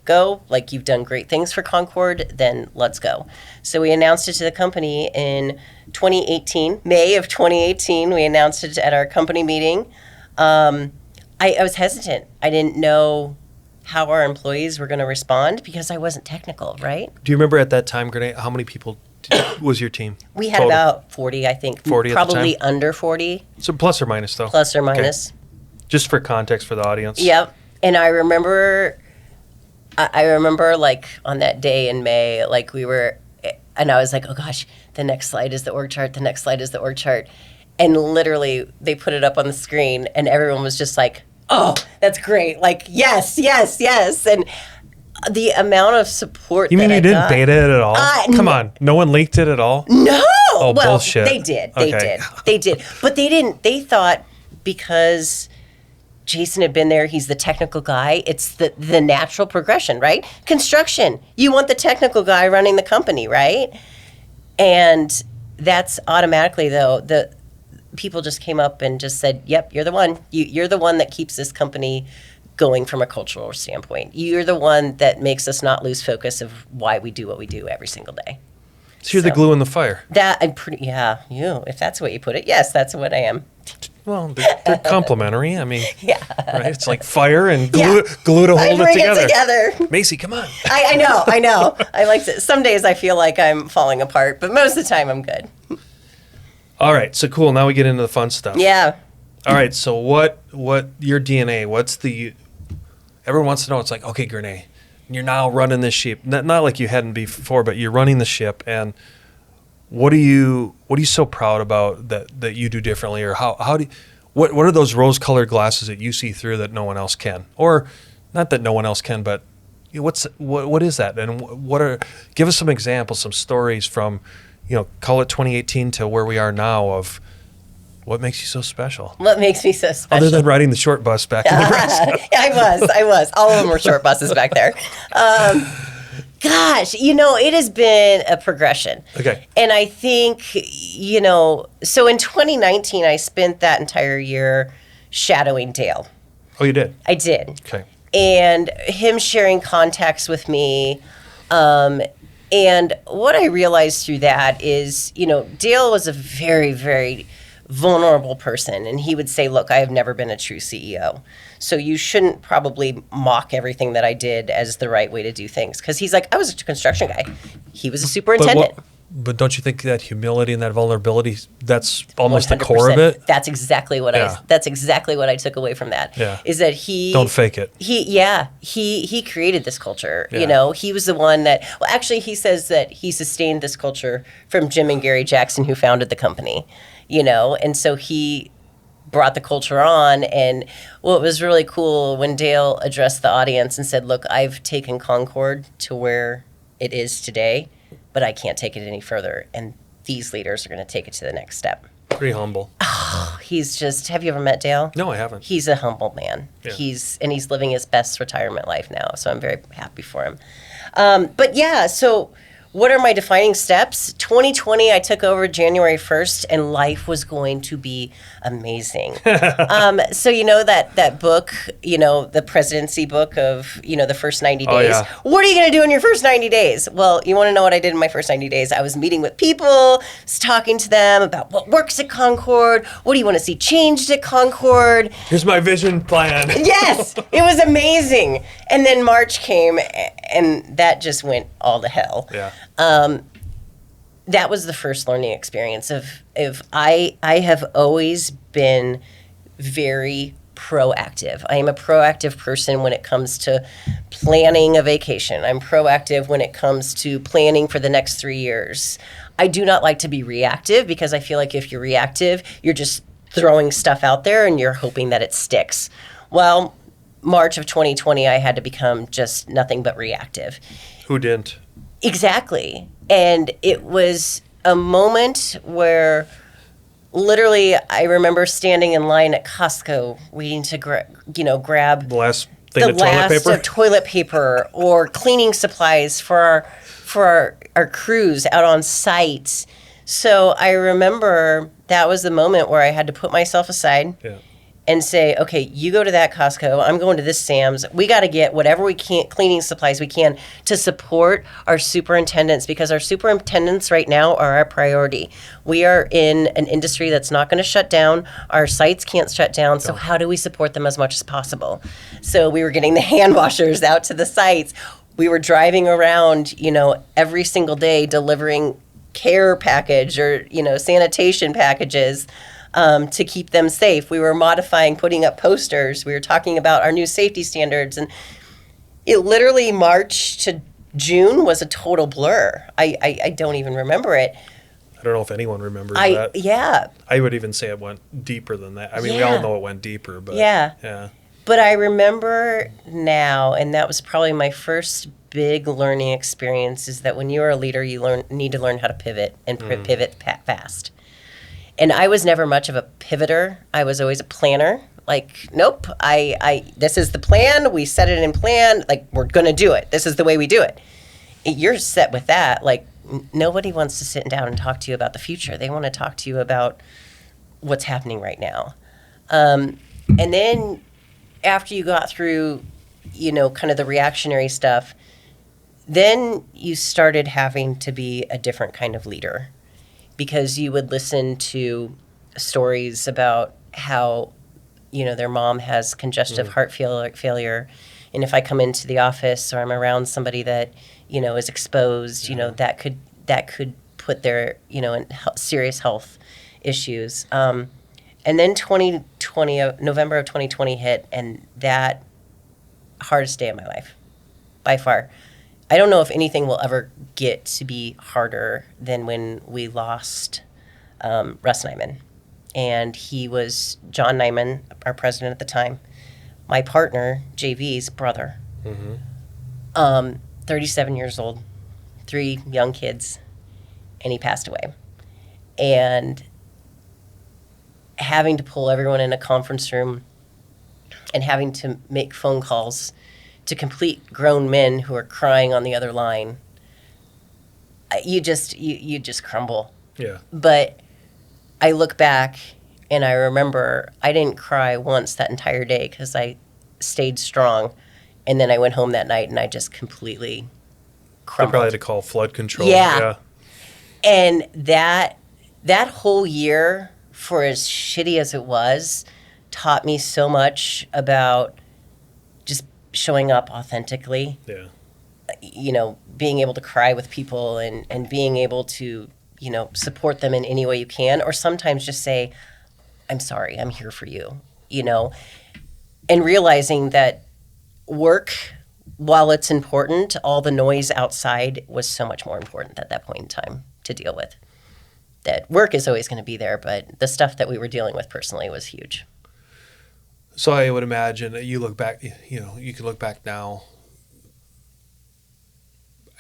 go, like you've done great things for Concord, then let's go. So we announced it to the company in 2018, May of 2018. We announced it at our company meeting. I was hesitant. I didn't know how our employees were going to respond because I wasn't technical, right? Do you remember at that time, Grenee, how many people was your team? We had total? about 40, I think. 40 probably under 40. So plus or minus, though? Plus or minus. Okay. Just for context for the audience. Yep. And I remember like on that day in May, like we were, and I was like, oh gosh, the next slide is the org chart. The next slide is the org chart. And literally they put it up on the screen and everyone was just like, oh, that's great. Like, yes, yes, yes. And the amount of support You mean you didn't beta it at all? Come on. No one leaked it at all? No. Oh, well, bullshit. They did. Okay. They did. But they didn't. They thought because Jason had been there, he's the technical guy, it's the natural progression, right? Construction, you want the technical guy running the company, right? And that's automatically, though, the people just came up and just said, yep, you're the one. You're the one that keeps this company going from a cultural standpoint. You're the one that makes us not lose focus of why we do what we do every single day. So you're the glue in the fire. That I'm pretty, if that's the way you put it. Yes, that's what I am. Well, they're complementary. I mean, yeah. Right? It's like fire and glue to hold it together. Macy, come on. I know. I like to, some days I feel like I'm falling apart, but most of the time I'm good. All right, so cool. Now we get into the fun stuff. Yeah. All right, so what your DNA, everyone wants to know, it's like, okay, Grenee, you're now running this ship. Not like you hadn't before, but you're running the ship, and what are you so proud about that you do differently, or what are those rose-colored glasses that you see through that no one else can? Or not that no one else can, but what is that? And give us some examples, some stories from, call it 2018 to where we are now of what makes you so special. What makes me so special? Other than riding the short bus back in Nebraska. I was. All of them were short buses back there. Gosh, it has been a progression. Okay. And I think, so in 2019, I spent that entire year shadowing Dale. Oh, you did? I did. Okay. And him sharing contacts with me. And what I realized through that is, Dale was a very, very vulnerable person. And he would say, look, I have never been a true CEO. So you shouldn't probably mock everything that I did as the right way to do things. Because he's like, I was a construction guy. He was a superintendent. But don't you think that humility and that vulnerability, that's almost 100%. The core of it? That's exactly what I took away from that. Yeah. Is that don't fake it. He created this culture. Yeah. He was the one that, well, actually he says that he sustained this culture from Jim and Gary Jackson, who founded the company, and so he brought the culture on. And what was really cool when Dale addressed the audience and said, look, I've taken Concord to where it is today, but I can't take it any further. And these leaders are going to take it to the next step. Pretty humble. Oh, he's just, have you ever met Dale? No, I haven't. He's a humble man. Yeah. He's living his best retirement life now. So I'm very happy for him. But yeah, so what are my defining steps? 2020, I took over January 1st, and life was going to be amazing. So you know that book, you know, the presidency book of, you know, the first 90 days. Yeah. What are you going to do in your first 90 days? Well, you want to know what I did in my first 90 days? I was meeting with people, was talking to them about what works at Concord. What do you want to see changed at Concord? Here's my vision plan. Yes, it was amazing. And then March came, and that just went all to hell. Yeah. That was the first learning experience of I have always been very proactive. I am a proactive person when it comes to planning a vacation. I'm proactive when it comes to planning for the next 3 years. I do not like to be reactive, because I feel like if you're reactive, you're just throwing stuff out there and you're hoping that it sticks. Well, March of 2020, I had to become just nothing but reactive. Who didn't? Exactly. And it was a moment where literally I remember standing in line at Costco waiting to grab The last thing of toilet paper? of toilet paper or cleaning supplies for our crews out on site. So I remember that was the moment where I had to put myself aside. Yeah. And say, okay, you go to that Costco, I'm going to this Sam's. We got to get whatever we can, cleaning supplies we can, to support our superintendents, because our superintendents right now are our priority. We are in an industry that's not going to shut down. Our sites can't shut down. So how do we support them as much as possible? So we were getting the hand washers out to the sites. We were driving around, you know, every single day delivering care package or, you know, sanitation packages. To keep them safe. We were modifying, putting up posters. We were talking about our new safety standards. And it literally, March to June was a total blur. I don't even remember it. I don't know if anyone remembers that. Yeah. I would even say it went deeper than that. I mean, we Yeah. all know it went deeper, but Yeah. But I remember now, and that was probably my first big learning experience, is that when you're a leader, you need to learn how to pivot and pivot fast. And I was never much of a pivoter. I was always a planner. Like, nope, this is the plan. We set it in plan. Like, we're going to do it. This is the way we do it. You're set with that. Like, nobody wants to sit down and talk to you about the future. They want to talk to you about what's happening right now. And then after you got through, you know, kind of the reactionary stuff, then you started having to be a different kind of leader. Because you would listen to stories about how, you know, their mom has congestive heart failure. And if I come into the office or I'm around somebody that, you know, is exposed, you know, that could put their, you know, in serious health issues. And then November of 2020 hit, and that hardest day of my life, by far. I don't know if anything will ever get to be harder than when we lost Russ Nyman. And he was John Nyman, our president at the time, my partner, JV's brother. 37 years old, 3 young kids, and he passed away. And having to pull everyone in a conference room and having to make phone calls to complete grown men who are crying on the other line, you just crumble. Yeah. But I look back and I remember I didn't cry once that entire day because I stayed strong. And then I went home that night and I just completely They crumbled. probably had to call flood control. Yeah. And that whole year, for as shitty as it was, taught me so much about just showing up authentically. Yeah. You know, being able to cry with people and being able to, you know, support them in any way you can, or sometimes just say, I'm sorry, I'm here for you, you know, and realizing that work, while it's important, all the noise outside was so much more important at that point in time to deal with. That work is always going to be there, but the stuff that we were dealing with personally was huge. So I would imagine that you look back, you know, you can look back now.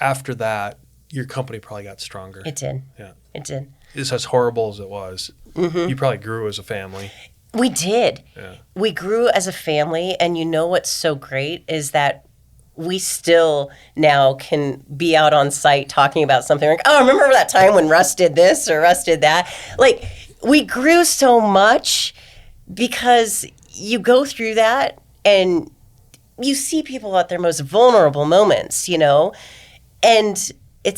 After that, your company probably got stronger. It did. Yeah. It did. It's as horrible as it was. Mm-hmm. You probably grew as a family. We did. Yeah. We grew as a family, and you know what's so great is that we still now can be out on site talking about something like, oh, remember that time when Russ did this or Russ did that? Like, we grew so much because you go through that and you see people at their most vulnerable moments, and it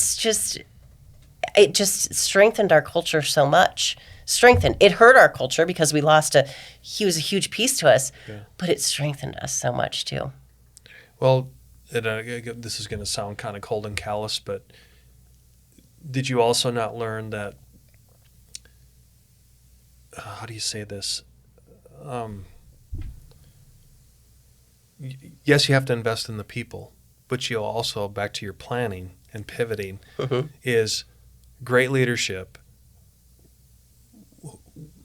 just strengthened our culture so much. It hurt our culture because he was a huge piece to us, but it strengthened us so much too. Well, this is going to sound kind of cold and callous, but did you also not learn that, how do you say this? Yes, you have to invest in the people, but you also, back to your planning and pivoting, is great leadership.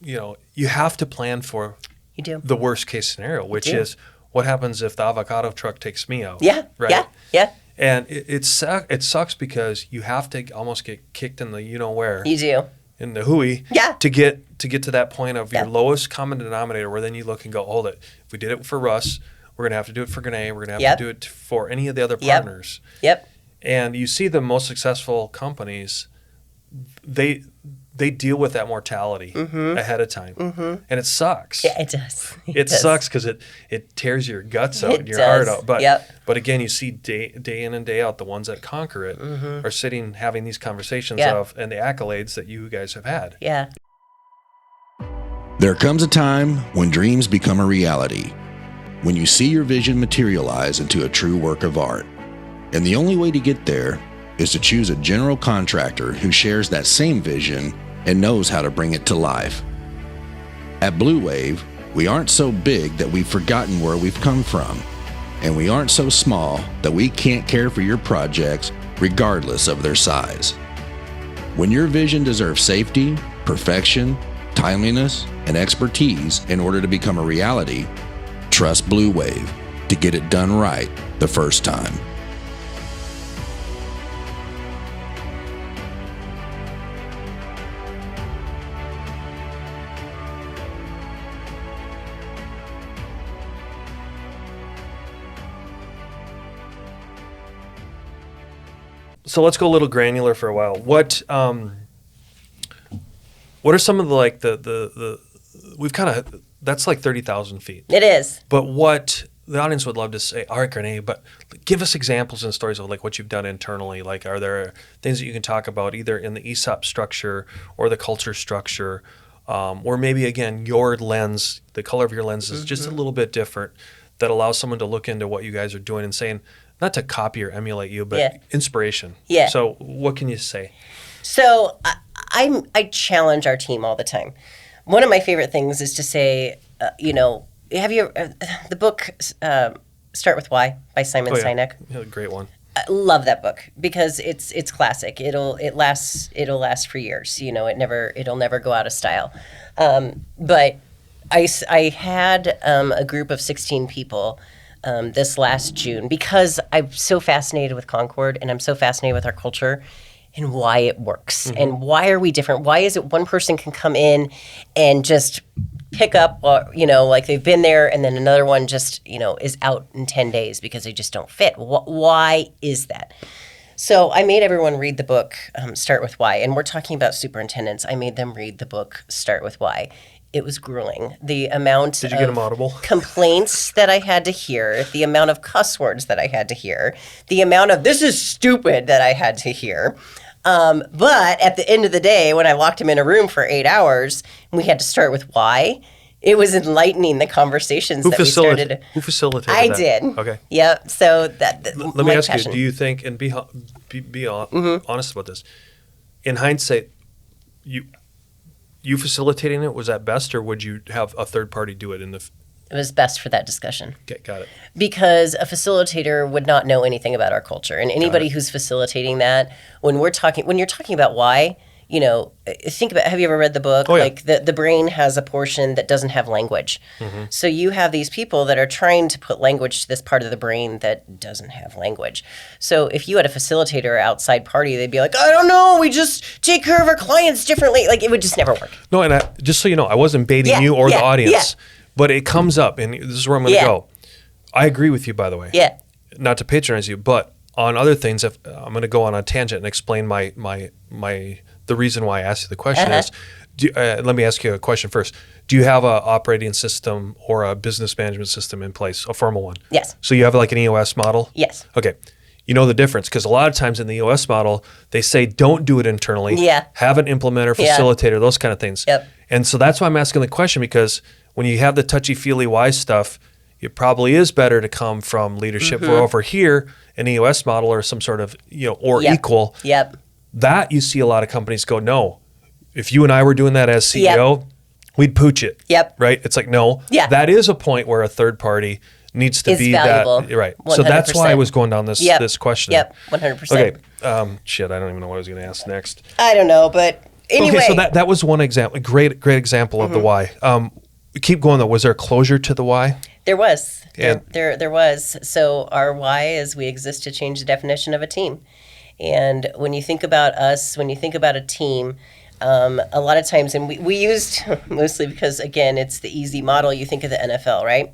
You have to plan for the worst case scenario, which is what happens if the avocado truck takes me out? Yeah, right? Yeah. And it sucks because you have to almost get kicked in the where. You do. In the hooey. Yeah. To get to that point of your lowest common denominator, where then you look and go, hold it. If we did it for Russ, we're going to have to do it for Grenee. We're going to have to do it for any of the other partners. Yep. And you see the most successful companies, they deal with that mortality ahead of time. And it sucks. Yeah, it does. It sucks because it tears your guts out and your heart out. But again, you see day in and day out, the ones that conquer it are sitting having these conversations and the accolades that you guys have had. Yeah. There comes a time when dreams become a reality, when you see your vision materialize into a true work of art. And the only way to get there is to choose a general contractor who shares that same vision and knows how to bring it to life. At Blue Wave, we aren't so big that we've forgotten where we've come from, and we aren't so small that we can't care for your projects regardless of their size. When your vision deserves safety, perfection, timeliness, and expertise in order to become a reality, trust Blue Wave to get it done right the first time. So let's go a little granular for a while. What are some of the we've kind of, that's like 30,000 feet. It is. But what the audience would love to say, all right, Grenee, but give us examples and stories of like what you've done internally. Like, are there things that you can talk about either in the ESOP structure or the culture structure, or maybe again, your lens, the color of your lens is just a little bit different, that allows someone to look into what you guys are doing and saying, not to copy or emulate you, but inspiration. Yeah. So what can you say? So I challenge our team all the time. One of my favorite things is to say, have you the book Start With Why by Simon Sinek? Yeah, great one. I love that book because it's classic. It'll last for years. It'll never go out of style. But I had a group of 16 people this last June because I'm so fascinated with Concord and I'm so fascinated with our culture and why it works and why are we different? Why is it one person can come in and just pick up, like they've been there, and then another one just, is out in 10 days because they just don't fit. Why is that? So I made everyone read the book, Start With Why, and we're talking about superintendents. I made them read the book, Start With Why. It was grueling. The amount Did you get them audible? Complaints that I had to hear, the amount of cuss words that I had to hear, the amount of this is stupid that I had to hear. But at the end of the day, when I locked him in a room for 8 hours, and we had to start with why, it was enlightening the we started. Who facilitated I that? did. Okay. Yep. So that let me ask you, do you think, and be honest about this, in hindsight, you facilitating it, was that best, or would you have a third party do it in the... It was best for that discussion. Okay, got it. Because a facilitator would not know anything about our culture. And anybody who's facilitating that, when you're talking about why, think about, have you ever read the book? Oh, yeah. Like the brain has a portion that doesn't have language. So you have these people that are trying to put language to this part of the brain that doesn't have language. So if you had a facilitator or outside party, they'd be like, I don't know, we just take care of our clients differently. Like, it would just never work. No, and just so you know, I wasn't baiting you or the audience. But it comes up, and this is where I'm going to go. I agree with you, by the way. Yeah. not to patronize you, but on other things, if I'm going to go on a tangent and explain the reason why I asked you the question is, let me ask you a question first. Do you have a operating system or a business management system in place, a formal one? Yes. So you have like an EOS model? Yes. Okay. You know the difference, because a lot of times in the EOS model, they say don't do it internally. Yeah. Have an implementer, facilitator, those kind of things. Yep. And so that's why I'm asking the question, because when you have the touchy-feely why stuff, it probably is better to come from leadership. Where over here, an EOS model or some sort of, or equal. Yep. That you see a lot of companies go, no. If you and I were doing that as CEO, we'd pooch it. Yep. Right? It's like, no. Yeah. That is a point where a third party needs to be valuable. that. Right. 100%. So that's why I was going down this question. Yep. 100%. Okay. I don't even know what I was going to ask next. I don't know, but anyway. Okay, so that was one example, a great example of the why. Keep going though. Was there a closure to the why? There was. And There was. So our why is we exist to change the definition of a team. And when you think about us, when you think about a team, a lot of times, and we used mostly because, again, it's the easy model. You think of the NFL, right?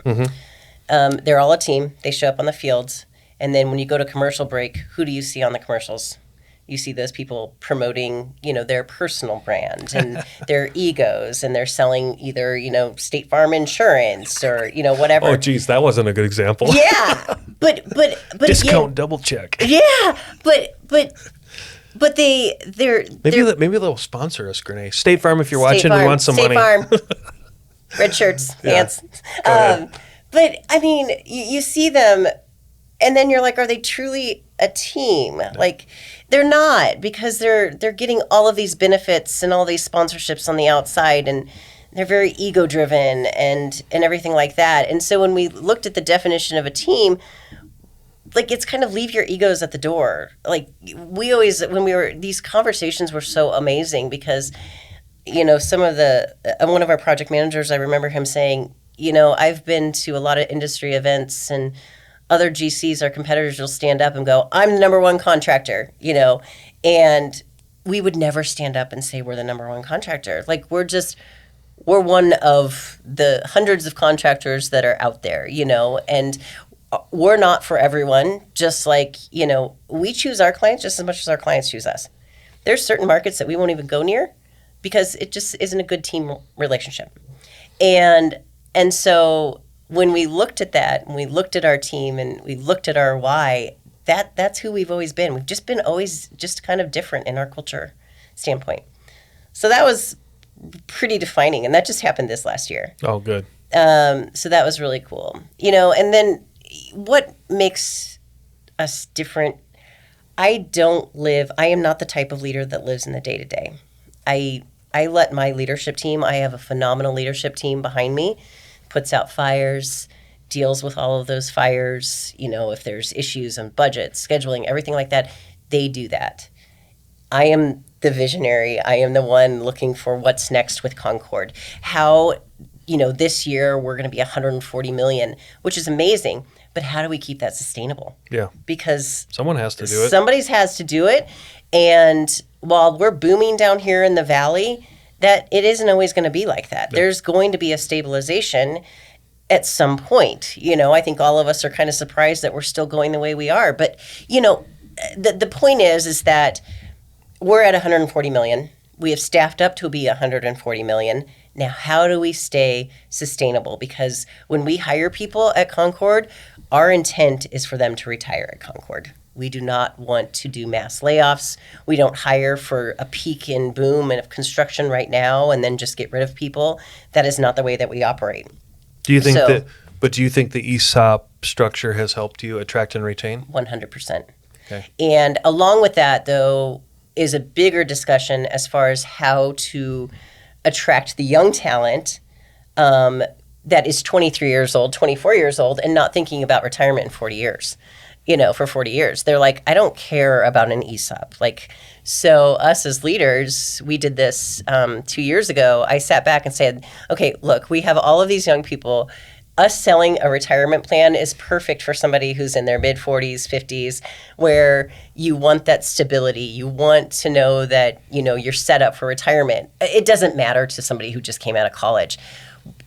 They're all a team. They show up on the fields. And then when you go to commercial break, who do you see on the commercials? You see those people promoting, their personal brand and their egos, and they're selling either, State Farm insurance or, whatever. oh, geez, that wasn't a good example. Yeah, but Discount double check. Yeah, but they're Maybe they'll sponsor us, Grenee. State Farm, if you're State watching, Farm, we want some State money. Farm. Red shirts, pants. Go ahead. But I mean, you see them, and then you're like, are they truly a team? Like, they're not, because they're getting all of these benefits and all these sponsorships on the outside, and they're very ego driven and everything like that. And so when we looked at the definition of a team, like, it's kind of leave your egos at the door. Like, we always, these conversations were so amazing because, some of one of our project managers, I remember him saying, I've been to a lot of industry events, and other GCs, our competitors, will stand up and go, I'm the number one contractor, and we would never stand up and say we're the number one contractor. Like, we're one of the hundreds of contractors that are out there, and we're not for everyone. Just like, we choose our clients just as much as our clients choose us. There's certain markets that we won't even go near because it just isn't a good team relationship. And so when we looked at that, and we looked at our team, and we looked at our why, that's who we've always been. We've just been always just kind of different in our culture standpoint. So that was pretty defining, and that just happened this last year. Oh, good. So that was really cool. And then what makes us different, I am not the type of leader that lives in the day-to-day. I let my leadership team, I have a phenomenal leadership team behind me, puts out fires, deals with all of those fires, if there's issues on budget, scheduling, everything like that, they do that. I am the visionary. I am the one looking for what's next with Concord. How, this year we're going to be $140 million, which is amazing, but how do we keep that sustainable? Yeah. Because someone has to do it. Somebody has to do it. And while we're booming down here in the valley, that it isn't always going to be like that. Yeah. There's going to be a stabilization at some point. I think all of us are kind of surprised that we're still going the way we are. But, the point is that we're at 140 million. We have staffed up to be 140 million. Now, how do we stay sustainable? Because when we hire people at Concord, our intent is for them to retire at Concord. We do not want to do mass layoffs. We don't hire for a peak in boom and of construction right now and then just get rid of people. That is not the way that we operate. Do you think do you think the ESOP structure has helped you attract and retain? 100%. Okay. And along with that, though, is a bigger discussion as far as how to attract the young talent that is 23 years old, 24 years old, and not thinking about retirement in 40 years. For 40 years. They're like, I don't care about an ESOP. So us as leaders, we did this 2 years ago. I sat back and said, okay, look, we have all of these young people. Us selling a retirement plan is perfect for somebody who's in their mid-40s, 50s, where you want that stability. You want to know that, you're set up for retirement. It doesn't matter to somebody who just came out of college.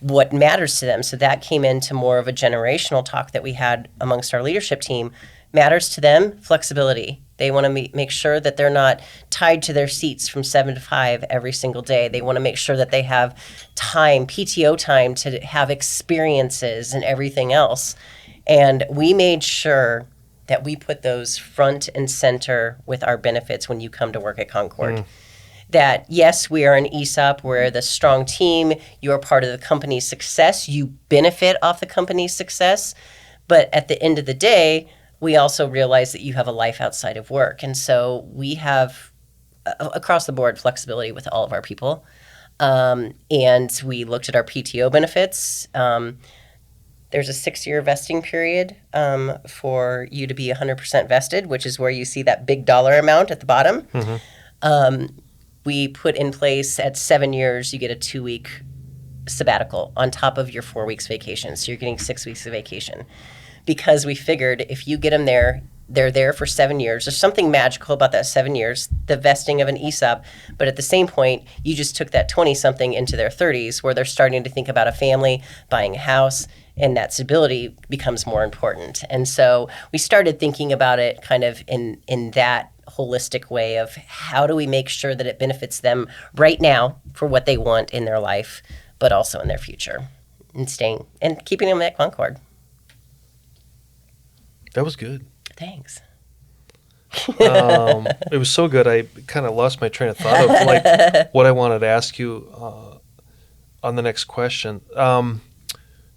what matters to them. So that came into more of a generational talk that we had amongst our leadership team. Matters to them, flexibility. They want to make sure that they're not tied to their seats from 7 to 5 every single day. They want to make sure that they have time, PTO time, to have experiences and everything else. And we made sure that we put those front and center with our benefits when you come to work at Concord. That, yes, we are an ESOP, we're the strong team, you are part of the company's success, you benefit off the company's success, but at the end of the day, we also realize that you have a life outside of work. And so we have, across the board, flexibility with all of our people. And we looked at our PTO benefits. There's a 6-year vesting period for you to be 100% vested, which is where you see that big dollar amount at the bottom. We put in place at 7 years, you get a 2-week sabbatical on top of your 4 weeks vacation. So you're getting 6 weeks of vacation. Because we figured if you get them there, they're there for 7 years. There's something magical about that 7 years, the vesting of an ESOP. But at the same point, you just took that 20-something into their 30s where they're starting to think about a family, buying a house, and that stability becomes more important. And so we started thinking about it kind of in that holistic way of how do we make sure that it benefits them right now for what they want in their life, but also in their future, and staying and keeping them at Concord. That was good. Thanks. It was so good. I kind of lost my train of thought of like what I wanted to ask you on the next question.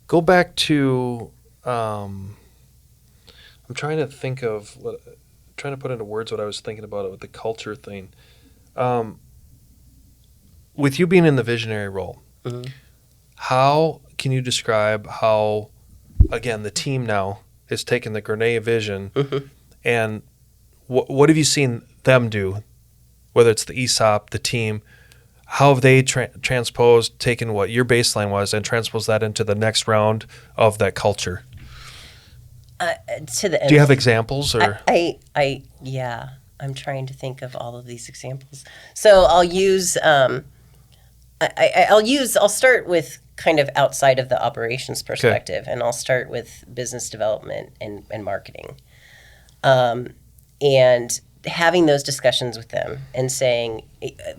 Go back to. I'm trying to think of trying to put into words what I was thinking about it with the culture thing. With you being in the visionary role, how can you describe how, again, the team now has taken the Grenee vision, and what have you seen them do, whether it's the ESOP, the team, how have they transposed, taken what your baseline was and transposed that into the next round of that culture? To the end. Do you have examples? Or Yeah, I'm trying to think of all of these examples. So I'll use, I'll start with kind of outside of the operations perspective, and I'll start with business development and marketing. And having those discussions with them and saying,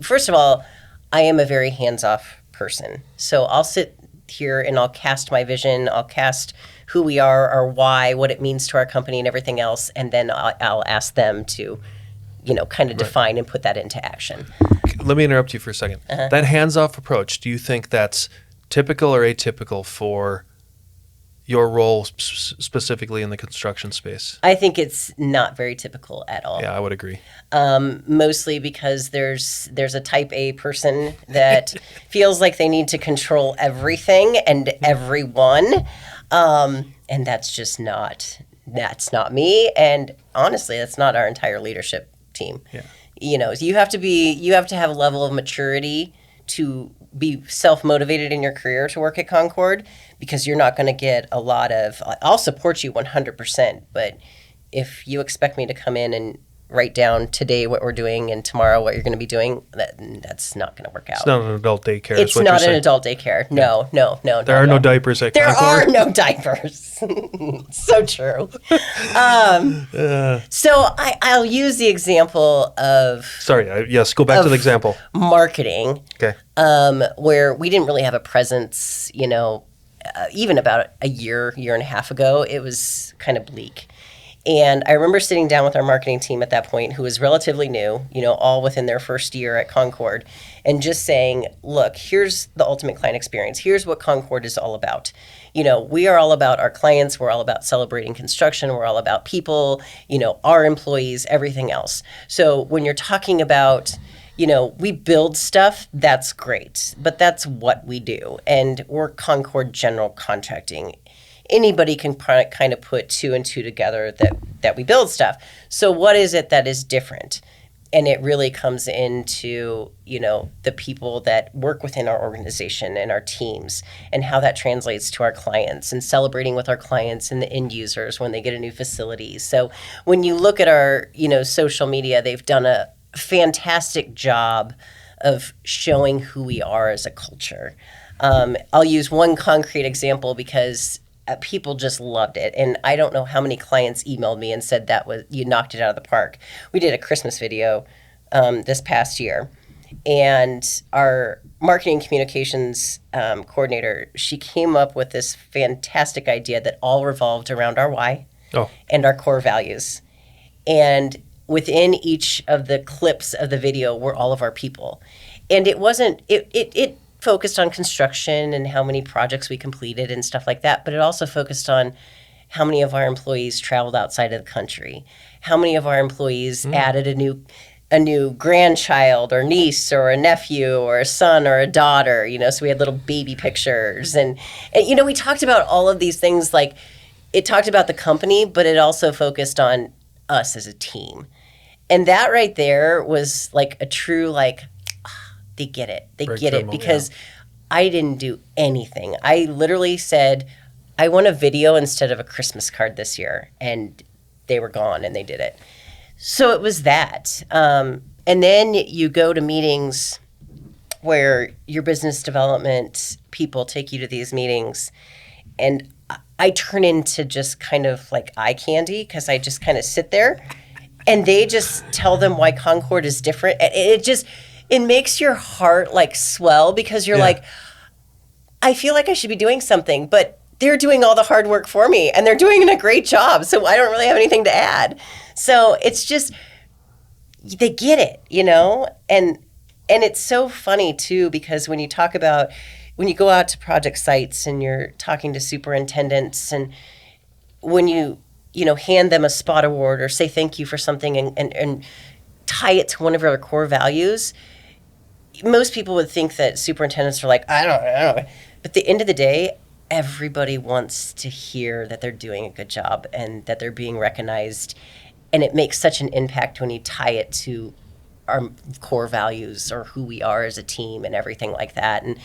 first of all, I am a very hands-off person. So I'll sit here and I'll cast my vision, I'll cast who we are, our why, what it means to our company and everything else, and then I'll ask them to, kind of define and put that into action. Let me interrupt you for a second. That hands-off approach, do you think that's typical or atypical for your role specifically in the construction space? I think it's not very typical at all. Yeah, I would agree. Mostly because there's a type A person that feels like they need to control everything and everyone. And that's not me. And honestly, that's not our entire leadership team. Yeah. You have to have a level of maturity to be self-motivated in your career to work at Concord, because you're not going to get a lot of, I'll support you 100%, but if you expect me to come in and write down today what we're doing and tomorrow what you're going to be doing, that's not going to work out. It's not an adult daycare. It's not an adult daycare. No. There are no diapers at Concord. There are no diapers. So true. So I'll use the example of... Sorry, yes, go back to the example. Marketing. Okay. Where we didn't really have a presence, even about a year and a half ago, it was kind of bleak. And I remember sitting down with our marketing team at that point, who was relatively new, all within their first year at Concord, and just saying, look, here's the ultimate client experience. Here's what Concord is all about. We are all about our clients. We're all about celebrating construction. We're all about people, our employees, everything else. So when you're talking about, we build stuff, that's great, but that's what we do. And we're Concord General Contracting. Anybody can kind of put two and two together that we build stuff. So what is it that is different? And it really comes into, the people that work within our organization and our teams, and how that translates to our clients, and celebrating with our clients and the end users when they get a new facility. So when you look at our, social media, they've done a fantastic job of showing who we are as a culture. I'll use one concrete example because people just loved it. And I don't know how many clients emailed me and said you knocked it out of the park. We did a Christmas video this past year. And our marketing communications coordinator, she came up with this fantastic idea that all revolved around our why and our core values. And within each of the clips of the video were all of our people. And it focused on construction and how many projects we completed and stuff like that, but it also focused on how many of our employees traveled outside of the country, how many of our employees added a new grandchild or niece or a nephew or a son or a daughter, so we had little baby pictures. And we talked about all of these things, like it talked about the company, but it also focused on us as a team. And that right there was like a true, they get it. They get it because I didn't do anything. I literally said, I want a video instead of a Christmas card this year. And they were gone and they did it. So it was that. And then you go to meetings where your business development people take you to these meetings. And I turn into just kind of like eye candy because I just kind of sit there and they just tell them why Concord is different. It makes your heart swell because you're like, I feel like I should be doing something, but they're doing all the hard work for me and they're doing a great job. So I don't really have anything to add. So it's just, they get it, and it's so funny too, because when you go out to project sites and you're talking to superintendents and when you hand them a spot award or say thank you for something and tie it to one of our core values, most people would think that superintendents are like, I don't know. But at the end of the day, everybody wants to hear that they're doing a good job and that they're being recognized. And it makes such an impact when you tie it to our core values or who we are as a team and everything like that. And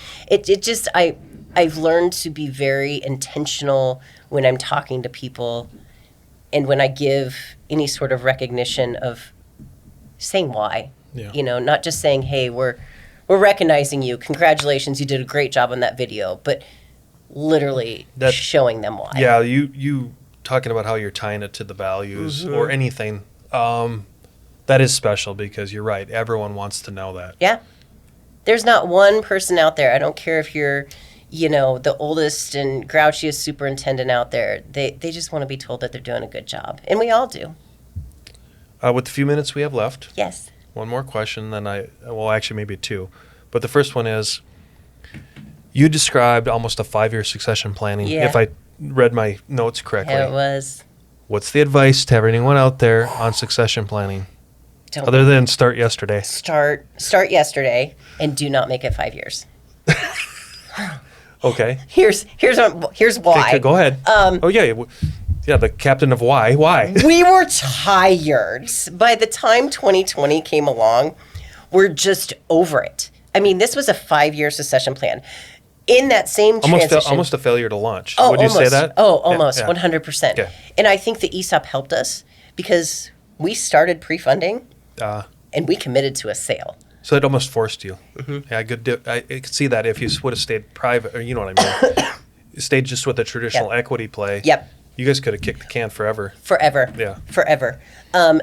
I've learned to be very intentional when I'm talking to people and when I give any sort of recognition of saying why, not just saying, hey, we're recognizing you. Congratulations. You did a great job on that video, but literally showing them why. Yeah. You talking about how you're tying it to the values or anything. That is special because you're right. Everyone wants to know that. Yeah. There's not one person out there. I don't care if you're, the oldest and grouchiest superintendent out there. They just want to be told that they're doing a good job. And we all do. With the few minutes we have left. Yes. One more question, then actually maybe two. But the first one is, you described almost a 5-year succession planning, if I read my notes correctly. Yeah, it was. What's the advice to anyone out there on succession planning? Other than start yesterday. Start yesterday and do not make it 5 years. Okay. Here's why. Okay, go ahead. The captain of why. Why? We were tired. By the time 2020 came along, we're just over it. I mean, this was a 5-year succession plan. In that same transition. Almost a failure to launch. Oh, Would you say that? Oh, almost, yeah. 100%. Okay. And I think the ESOP helped us because we started pre-funding and we committed to a sale. So it almost forced you. Mm-hmm. Yeah, I could see that if you would have stayed private, or you know what I mean. Stayed just with a traditional equity play. Yep. You guys could have kicked the can forever. Forever. Yeah. Forever.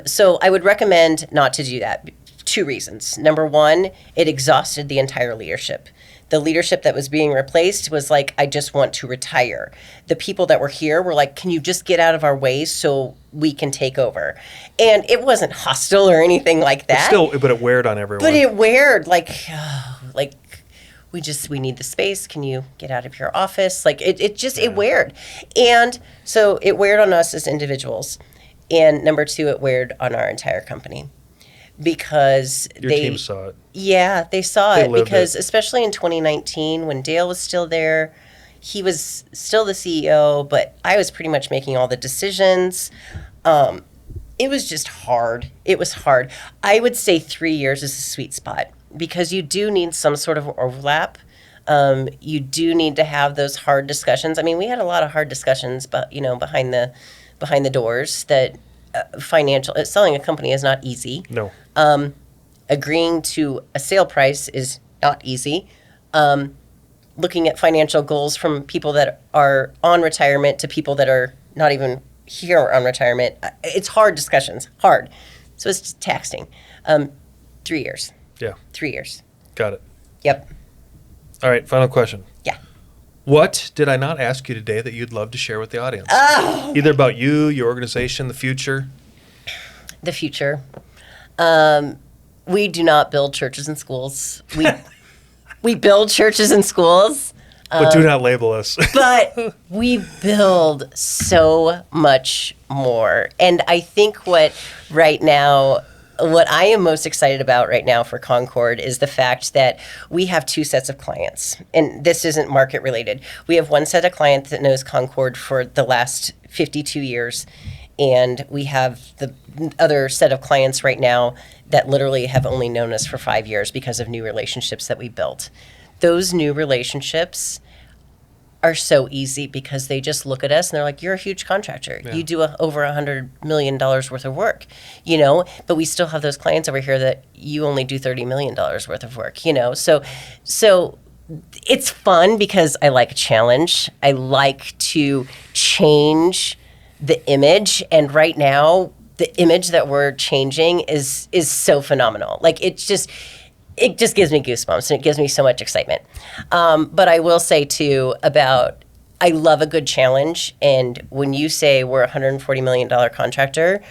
So I would recommend not to do that. 2 reasons. Number one, it exhausted the entire leadership. The leadership that was being replaced was like, I just want to retire. The people that were here were like, can you just get out of our way so we can take over? And it wasn't hostile or anything like that. But it weared on everyone. But it weird, we need the space. Can you get out of your office? It weird. And so it weird on us as individuals. And number 2, it weird on our entire company. Because your team saw it. Yeah, they saw it because especially in 2019 when Dale was still there, he was still the CEO, but I was pretty much making all the decisions. It was just hard. It was hard. I would say 3 years is a sweet spot because you do need some sort of overlap. You do need to have those hard discussions. I mean, we had a lot of hard discussions, but behind the doors that selling a company is not easy. No. Agreeing to a sale price is not easy. looking at financial goals from people that are on retirement to people that are not even here on retirement. It's hard discussions, hard. So it's just taxing. 3 years. Yeah. 3 years. Got it. Yep. All right, final question. Yeah. What did I not ask you today that you'd love to share with the audience? Oh. Either about you, your organization, the future. The future. We do not build churches and schools. We build churches and schools. But do not label us. But we build so much more. And I think what I am most excited about right now for Concord is the fact that we have two sets of clients. And this isn't market related. We have one set of clients that knows Concord for the last 52 years. And we have the other set of clients right now that literally have only known us for 5 years because of new relationships that we built. Those new relationships are so easy because they just look at us and they're like, you're a huge contractor. Yeah. You do over $100 million worth of work, but we still have those clients over here that you only do $30 million worth of work, So it's fun because I like a challenge. I like to change the image. And right now, the image that we're changing is so phenomenal. Like it just gives me goosebumps and it gives me so much excitement. But I will say too I love a good challenge. And when you say we're a $140 million contractor,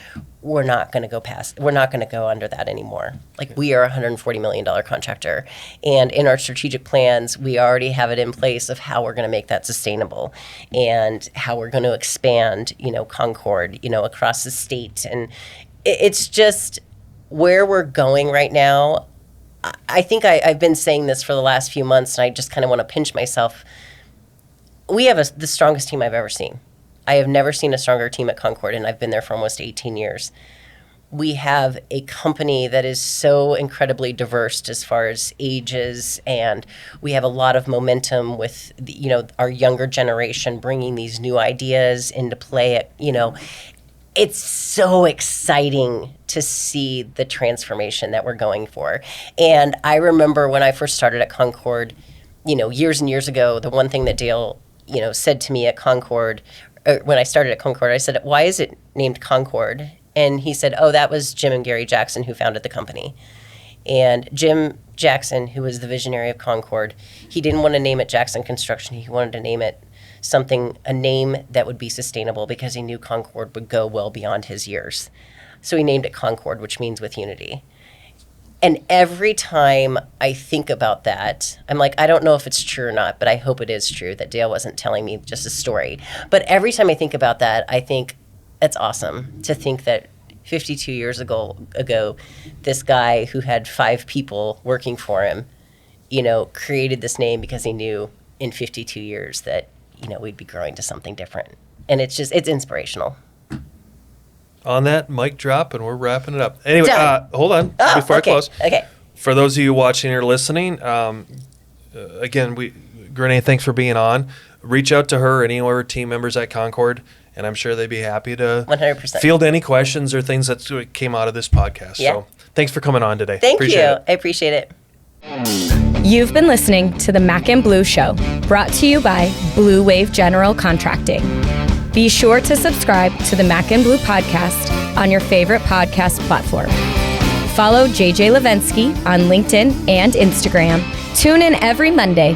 we're not going to go under that anymore. Like we are a $140 million contractor. And in our strategic plans, we already have it in place of how we're going to make that sustainable and how we're going to expand, Concord, across the state. And it's just where we're going right now. I think I've been saying this for the last few months, and I just kind of want to pinch myself. We have the strongest team I've ever seen. I have never seen a stronger team at Concord, and I've been there for almost 18 years. We have a company that is so incredibly diverse as far as ages, and we have a lot of momentum with our younger generation bringing these new ideas into play. It's so exciting to see the transformation that we're going for. And I remember when I first started at Concord, years and years ago, the one thing that Dale, said to me at Concord, when I started at Concord, I said, why is it named Concord? And he said, oh, that was Jim and Gary Jackson who founded the company. And Jim Jackson, who was the visionary of Concord, he didn't want to name it Jackson Construction. He wanted to name it a name that would be sustainable because he knew Concord would go well beyond his years. So he named it Concord, which means with unity. And every time I think about that, I'm like, I don't know if it's true or not, but I hope it is true that Dale wasn't telling me just a story. But every time I think about that, I think it's awesome to think that 52 years ago, this guy who had 5 people working for him, created this name because he knew in 52 years that, we'd be growing to something different. And it's inspirational. On that mic drop, and we're wrapping it up. Anyway, hold on before okay. I close. Okay. For those of you watching or listening, again, Grenee, thanks for being on. Reach out to her, any of her team members at Concord, and I'm sure they'd be happy to 100% field any questions or things that came out of this podcast. Yeah. So thanks for coming on today. Thank you. I appreciate it. You've been listening to the MAC Bleu Show, brought to you by Blue Wave General Contracting. Be sure to subscribe to the MAC Bleu podcast on your favorite podcast platform. Follow JJ Levensky on LinkedIn and Instagram. Tune in every Monday